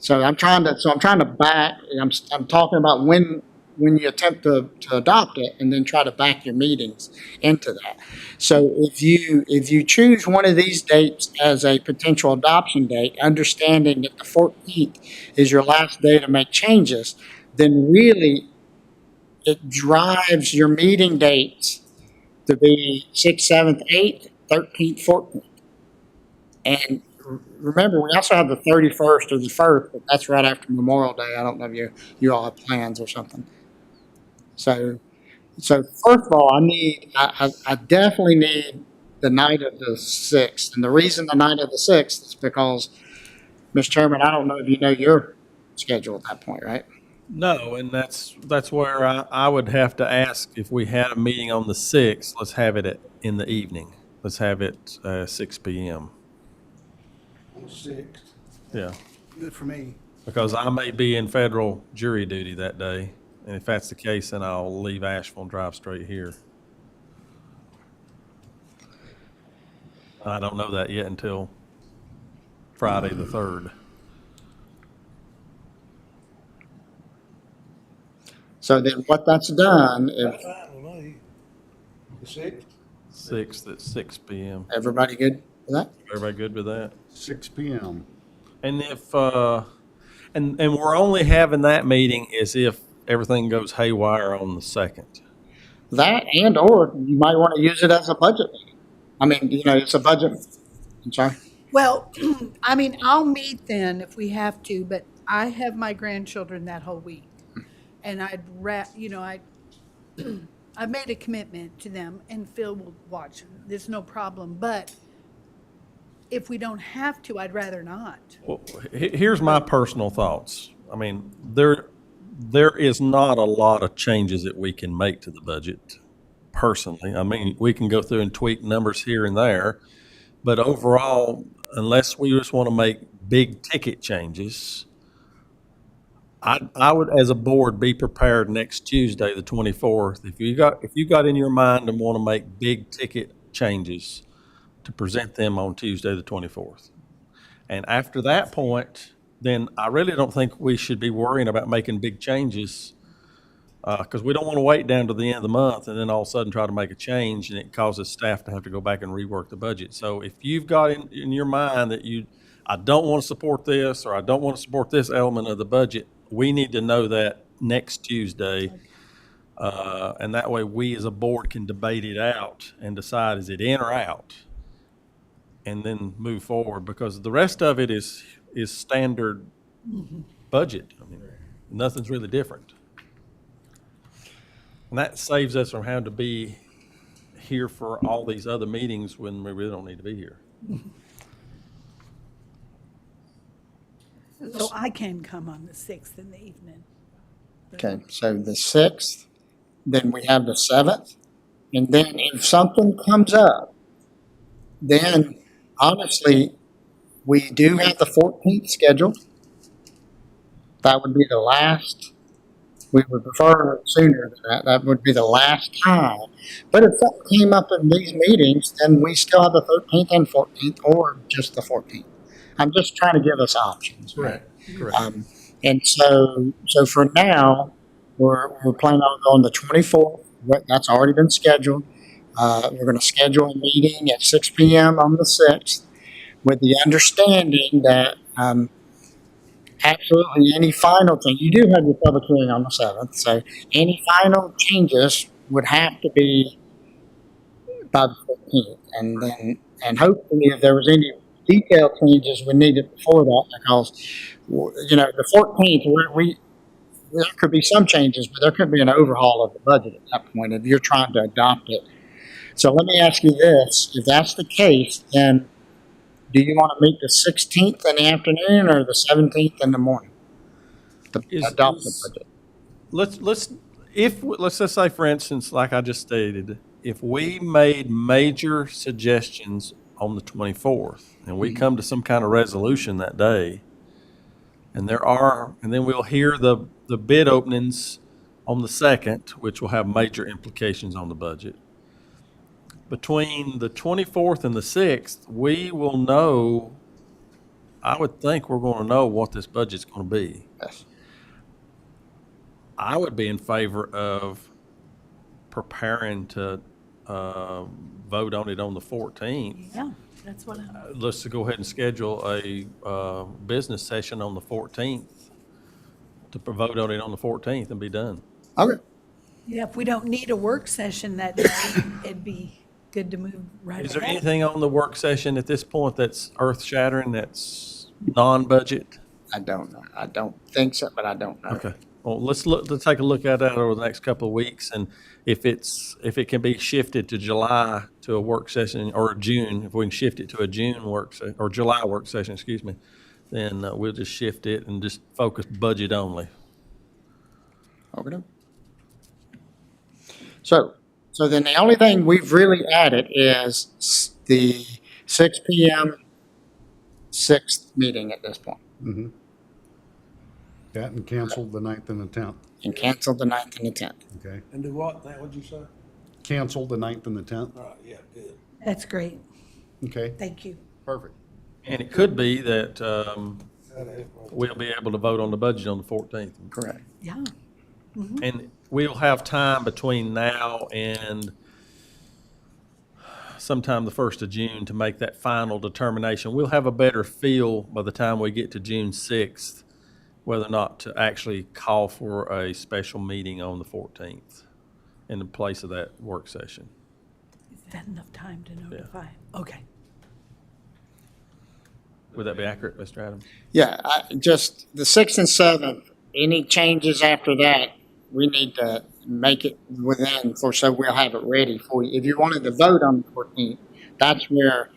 I'm trying to back. I'm talking about when you attempt to adopt it, and then try to back your meetings into that. So if you choose one of these dates as a potential adoption date, understanding that the 14th is your last day to make changes, then really it drives your meeting dates to be 6th, 7th, 8th, 13th, 14th. And remember, we also have the 31st or the 1st, but that's right after Memorial Day. I don't know if you all have plans or something. So first of all, I definitely need the night of the 6th. And the reason the night of the 6th is because, Mr. Chairman, I don't know if you know your schedule at that point, right? No, and that's where I would have to ask if we had a meeting on the 6th, let's have it in the evening. Let's have it 6 p.m. On the 6th. Yeah, Good for me. because I may be in federal jury duty that day. And if that's the case, then I'll leave Asheville and drive straight here. I don't know that yet until Friday the 3rd. So then what that's done, if That's fine with me. The 6th? 6th at 6 p.m. everybody good with that? Everybody good with that? 6 p.m. And if, and we're only having that meeting as if everything goes haywire on the 2nd. That or you might want to use it as a budget meeting. I mean, it's a budget. I'm sorry. Well, I mean, I'll meet then if we have to, but I have my grandchildren that whole week. And I've made a commitment to them, and Phil will watch. There's no problem. But if we don't have to, I'd rather not. Well, here's my personal thoughts. I mean, there is not a lot of changes that we can make to the budget, personally. I mean, we can go through and tweak numbers here and there, but overall, unless we just want to make big ticket changes, I would, as a board, be prepared next Tuesday, the 24th. If you got in your mind and want to make big ticket changes, to present them on Tuesday, the 24th. And after that point, then I really don't think we should be worrying about making big changes Because we don't want to wait down to the end of the month and then all of a sudden try to make a change and it causes staff to have to go back and rework the budget. So if you've got in your mind that I don't want to support this or I don't want to support this element of the budget, we need to know that next Tuesday. And that way we as a board can debate it out and decide, is it in or out? And then move forward, because the rest of it is standard budget. I mean, nothing's really different. And that saves us from having to be here for all these other meetings when we really don't need to be here. So I can come on the 6th in the evening. Okay, so the 6th, then we have the 7th, and then if something comes up, then honestly, we do have the 14th scheduled. That would be the last. We would prefer sooner than that. That would be the last time. But if something came up in these meetings, then we still have the 13th and 14th, or just the 14th. I'm just trying to give us options. Correct. And so for now, we're planning on the 24th. That's already been scheduled. We're going to schedule a meeting at 6 p.m. on the 6th, with the understanding that absolutely any final thing, you do have your public hearing on the 7th, so any final changes would have to be by the 15th. And hopefully if there was any detailed changes, we need it before that, because, the 14th, there could be some changes, but there could be an overhaul of the budget at that point if you're trying to adopt it. So let me ask you this, if that's the case, then do you want to meet the 16th in the afternoon or the 17th in the morning to adopt the budget? Let's just say, for instance, like I just stated, if we made major suggestions on the 24th and we come to some kind of resolution that day, and then we'll hear the bid openings on the 2nd, which will have major implications on the budget. Between the 24th and the 6th, we will know, I would think we're going to know what this budget's going to be. Yes. I would be in favor of preparing to vote on it on the 14th. Yeah, that's what I'm. Let's go ahead and schedule a business session on the 14th to vote on it on the 14th and be done. Okay. Yeah, if we don't need a work session that day, it'd be good to move right Is there ahead. anything on the work session at this point that's earth-shattering, that's non-budget? I don't know. I don't think so, but I don't know. Okay. Well, let's take a look at that over the next couple of weeks, and if it can be shifted to July to a work session, or June, if we can shift it to a June work session, or July work session, excuse me, then we'll just shift it and just focus budget only. Okay. So then the only thing we've really added is the 6 p.m. 6th meeting at this point. Mm-hmm. That and cancel the 9th and the 10th. And cancel the 9th and the 10th. Okay. And do what? Now, what'd you say? Cancel the 9th and the 10th. All right, yeah, good. That's great. Okay. Thank you. Perfect. And it could be that we'll be able to vote on the budget on the 14th. Correct. Yeah. And we'll have time between now and sometime the 1st of June to make that final determination. We'll have a better feel by the time we get to June 6th, whether or not to actually call for a special meeting on the 14th in the place of that work session. Is that enough time to notify? Okay. Would that be accurate, Mr. Adams? Yeah, just the 6th and 7th, any changes after that, we need to make it within, so we'll have it ready for you. If you wanted to vote on the 14th, that's where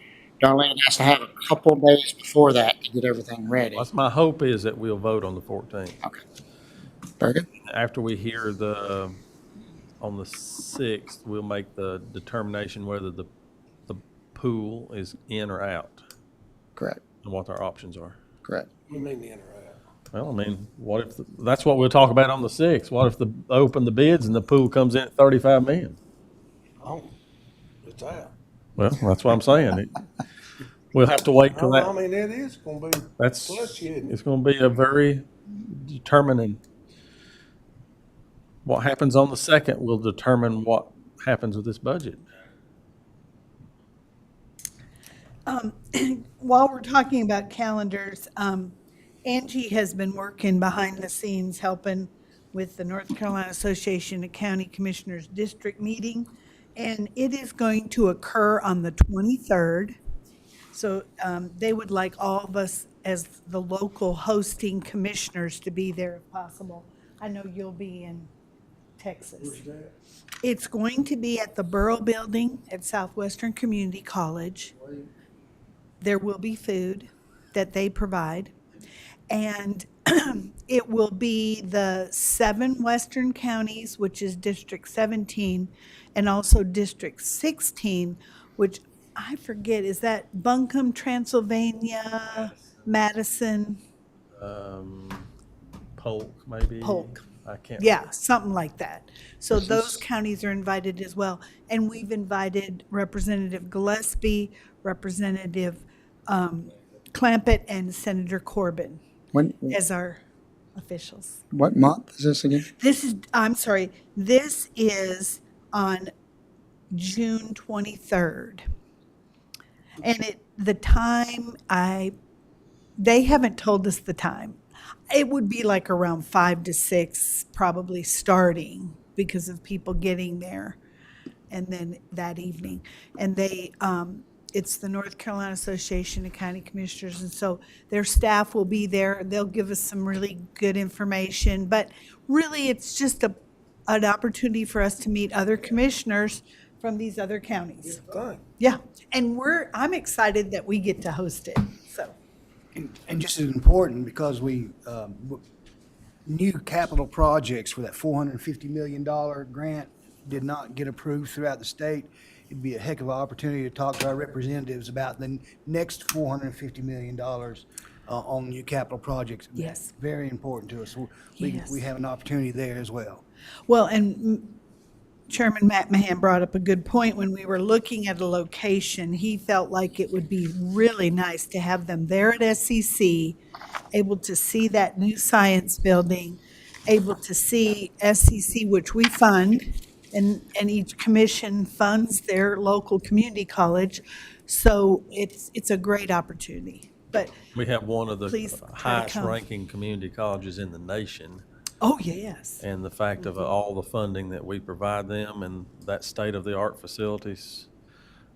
Darlene has to have a couple days before that to get everything ready. That's my hope, is that we'll vote on the 14th. Okay. Very good. After we hear on the 6th, we'll make the determination whether the pool is in or out. Correct. And what our options are. Correct. You mean the interact? Well, I mean, what if, that's what we'll talk about on the 6th. What if open the bids and the pool comes in at 35 million? Oh, it's out. Well, that's what I'm saying. We'll have to wait till I that. mean, it is gonna be That's, plus, isn't it? it's gonna be a very determining. what happens on the 2nd will determine what happens with this budget. While we're talking about calendars, Angie has been working behind the scenes, helping with the North Carolina Association of County Commissioners District meeting, and it is going to occur on the 23rd. So they would like all of us as the local hosting commissioners to be there if possible. I know you'll be in Texas. It's going to be at the Burrow Building at Southwestern Community College. There will be food that they provide. And it will be the 7 western counties, which is District 17, and also District 16, which I forget, is that Buncombe, Transylvania, Madison? Polk, maybe? Polk. I can't. Yeah, something like that. So those counties are invited as well. And we've invited Representative Gillespie, Representative Clampett, and Senator Corbin as our officials. What month is this again? This is on June 23rd. And the time, they haven't told us the time. It would be like around 5 to 6, probably starting because of people getting there. And then that evening. And it's the North Carolina Association of County Commissioners, and so their staff will be there. They'll give us some really good information, but really it's just an opportunity for us to meet other commissioners from these other counties. Yeah, and I'm excited that we get to host it, so. And just as important, because we, new capital projects for that $450 million grant did not get approved throughout the state. It'd be a heck of an opportunity to talk to our representatives about the next $450 million on new capital projects. Yes. Very important to us. Yes. We have an opportunity there as well. Well, and Chairman McMahon brought up a good point. When we were looking at a location, he felt like it would be really nice to have them there at SCC, able to see that new science building, able to see SCC, which we fund, and each commission funds their local community college. So it's a great opportunity. But We have one of Please the try to highest come. ranking community colleges in the nation. oh, yes. And the fact of all the funding that we provide them and that state-of-the-art facilities,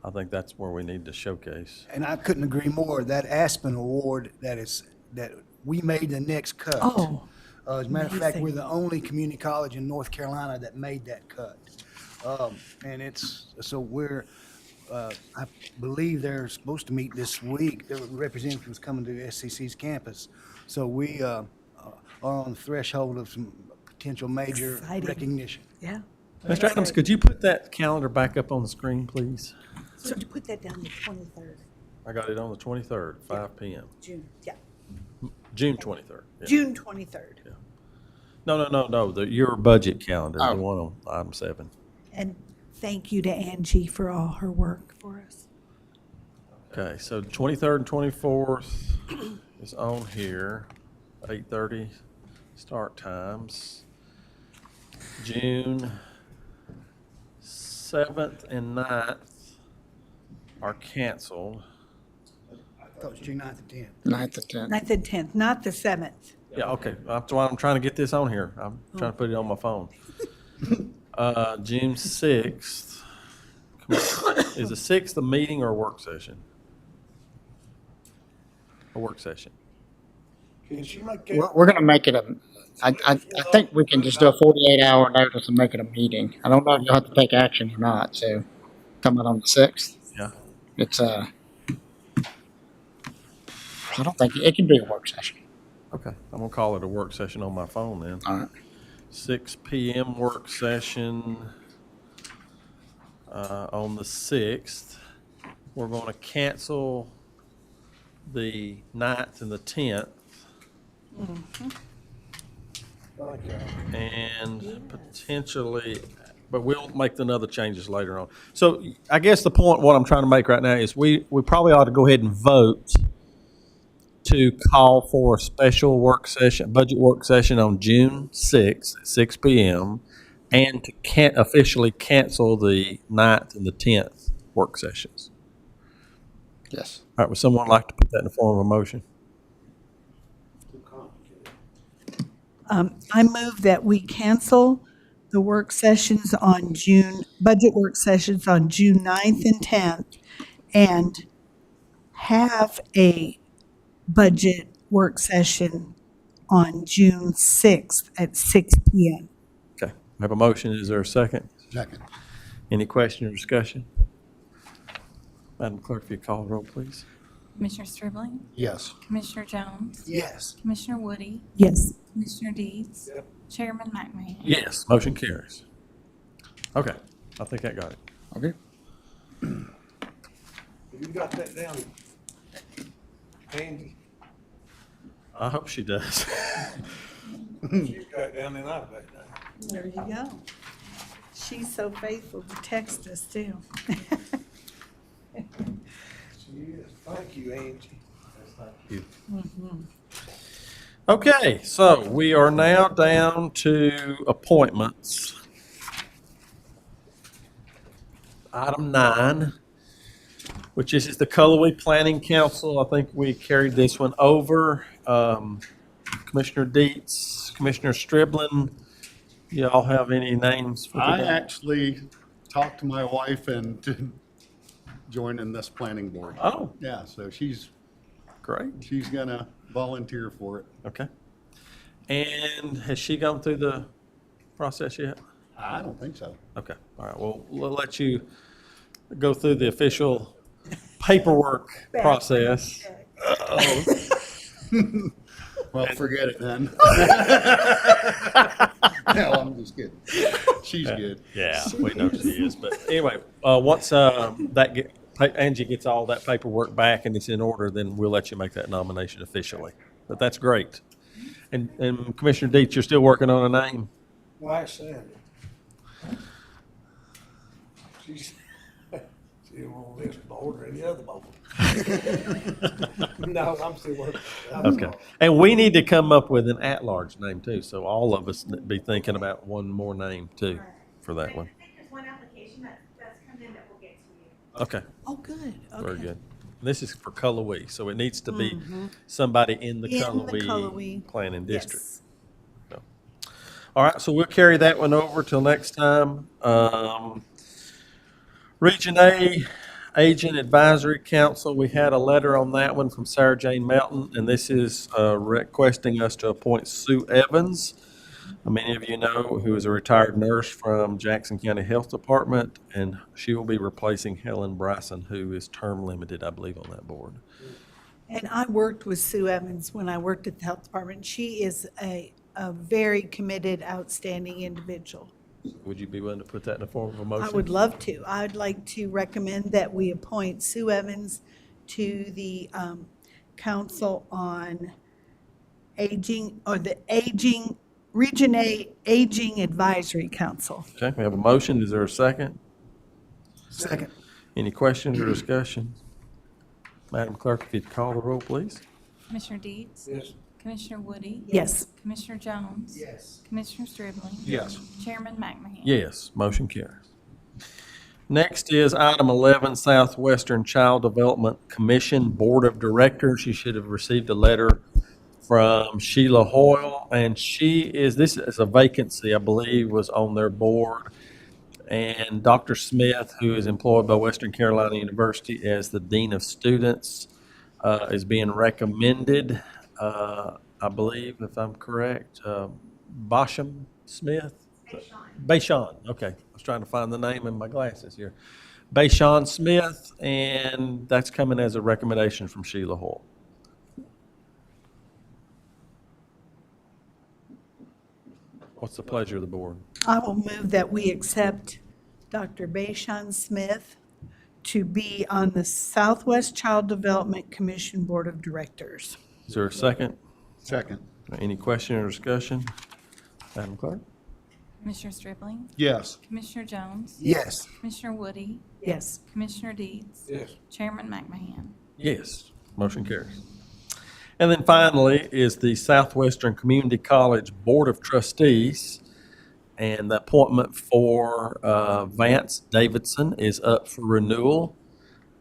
I think that's where we need to showcase. And I couldn't agree more. That Aspen Award that we made the next cut. Oh, As a matter of fact, amazing. we're the only community college in North Carolina that made that cut. And I believe they're supposed to meet this week. There were representatives coming to SCC's campus. So we are on the threshold of some potential major Exciting. recognition. Yeah. Mr. Adams, could you put that calendar back up on the screen, please? So to put that down the 23rd, I got it on the 23rd, 5 p.m. June, yeah, June 23rd. Yeah. June 23rd. No, your budget calendar, Oh. the one on item 7. And thank you to Angie for all her work for us. Okay, so 23rd and 24th is on here, 8:30 start times. June 7th and 9th are canceled. I thought it was June 9th and 10th. 9th to 10th. 9th and 10th, not the 7th. Yeah, okay, that's why I'm trying to get this on here. I'm trying to put it on my phone. June 6th, is the 6th a meeting or a work session? A work session. Can she make We're gonna make it I think we can just do a 48-hour notice and make it a meeting. I don't know if you'll have to take action or not, so coming on the 6th. Yeah. It's I don't think, it can be a work session. Okay, I'm gonna call it a work session on my phone then. All right. 6 p.m. work session on the 6th. We're going to cancel the 9th and the 10th. And potentially, but we'll make the other changes later on. So I guess the point, what I'm trying to make right now is we probably ought to go ahead and vote to call for a special work session, budget work session on June 6th at 6 p.m. and to officially cancel the 9th and the 10th work sessions. Yes. All right, would someone like to put that in the form of a motion? I move that we cancel the work sessions on budget work sessions on June 9th and 10th, and have a budget work session on June 6th at 6 p.m. Okay, we have a motion. Is there a second? Second. Any question or discussion? Madam Clerk, if you call the roll, please. Commissioner Stribling, Yes. Commissioner Jones, Yes. Commissioner Woody, Yes. Commissioner Deeds, Chairman McMahon. Yes, motion carries. Okay, I think I got it. Okay. You got that down, Andy? I hope she does. She's got it down and I've got it down. There you go. She's so faithful to text us too. She is. Thank you, Angie. Okay, so we are now down to appointments. Item 9, which is the Cullowhee Planning Council. I think we carried this one over. Commissioner Dietz, Commissioner Striblin, y'all have any names for I today? actually talked to my wife into joining this planning board. Oh, Yeah, so she's great. gonna volunteer for it. Okay. And has she gone through the process yet? I don't think so. Okay, all right, well, we'll let you go through the official paperwork process. Well, forget it then. No, I'm just kidding. She's good. Yeah, we know she is, but anyway, once Angie gets all that paperwork back and it's in order, then we'll let you make that nomination officially. But that's great. And Commissioner Dietz, you're still working on a name? Why Sandy? She's on this board or any other board. No, I'm still working. Okay. And we need to come up with an at-large name too, so all of us be thinking about one more name too for that one. I think there's one application that's come in that we'll get to you. Okay, Oh, good. very Okay. good. This is for Cullowhee, so it needs to be somebody in the In the Cullowhee Cullowhee. planning district. Yes. All right, so we'll carry that one over till next time. Region A Agent Advisory Council, we had a letter on that one from Sarah Jane Melton, and this is requesting us to appoint Sue Evans. Many of you know who is a retired nurse from Jackson County Health Department, and she will be replacing Helen Bryson, who is term limited, I believe, on that board. And I worked with Sue Evans when I worked at the health department. She is a very committed, outstanding individual. Would you be willing to put that in the form of a motion? I would love to. I'd like to recommend that we appoint Sue Evans to the Council on Aging, or the Region A Aging Advisory Council. Okay, we have a motion. Is there a second? Second. Any questions or discussion? Madam Clerk, if you'd call the roll, please. Commissioner Deeds, Yes. Commissioner Woody, Yes. Commissioner Jones, Yes. Commissioner Stribling, Yes. Chairman McMahon. Yes, motion carries. Next is item 11, Southwestern Child Development Commission Board of Directors. You should have received a letter from Sheila Hoyle, and this is a vacancy, I believe, was on their board. And Dr. Smith, who is employed by Western Carolina University as the Dean of Students, is being recommended, I believe, if I'm correct, Basham Smith? Bashan, okay. I was trying to find the name in my glasses here. Bashan Smith, and that's coming as a recommendation from Sheila Hoyle. What's the pleasure of the board? I will move that we accept Dr. Bashan Smith to be on the Southwest Child Development Commission Board of Directors. Is there a second? Second. Any question or discussion? Madam Clerk? Commissioner Stribling, Yes. Commissioner Jones, Yes. Commissioner Woody, Yes. Commissioner Deeds, Yes. Chairman McMahon. Yes, motion carries. And then finally is the Southwestern Community College Board of Trustees. And the appointment for Vance Davidson is up for renewal.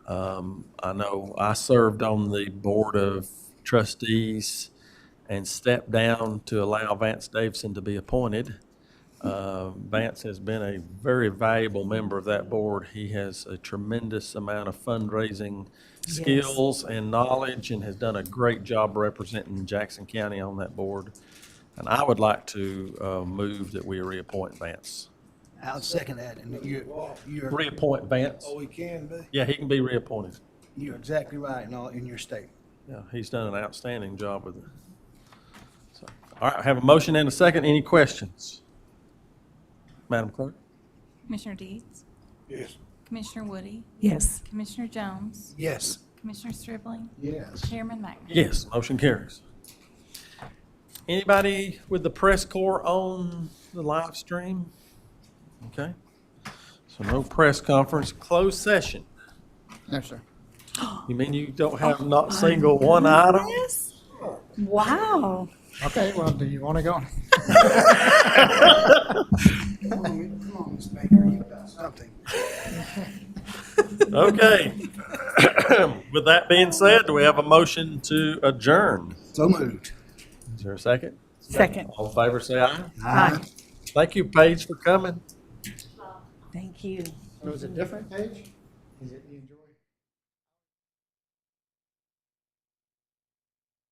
I know I served on the Board of Trustees and stepped down to allow Vance Davidson to be appointed. Vance has been a very valuable member of that board. He has a tremendous amount of fundraising skills and knowledge and has done a great job representing Jackson County on that board. And I would like to move that we reappoint Vance. I'll second that, and you're, Reappoint Vance? Oh, we can be. Yeah, he can be reappointed. you're exactly right in your statement. Yeah, he's done an outstanding job with it. So, all right, I have a motion and a second. Any questions? Madam Clerk? Commissioner Deeds? Yes. Commissioner Woody? Yes. Commissioner Jones? Yes. Commissioner Stribling? Yes. Chairman McMahon? Yes, motion carries. Anybody with the press corps on the live stream? Okay. So no press conference, closed session. No, sir. You mean you don't have not single one item? Wow. Okay, well, do you want to go? Come on, Ms. Baker, you've got something. Okay. With that being said, do we have a motion to adjourn? So moved. Is there a second? Second. All in favor, say aye. Aye. Thank you, Paige, for coming. Thank you. Was it a different page? Is it you enjoy?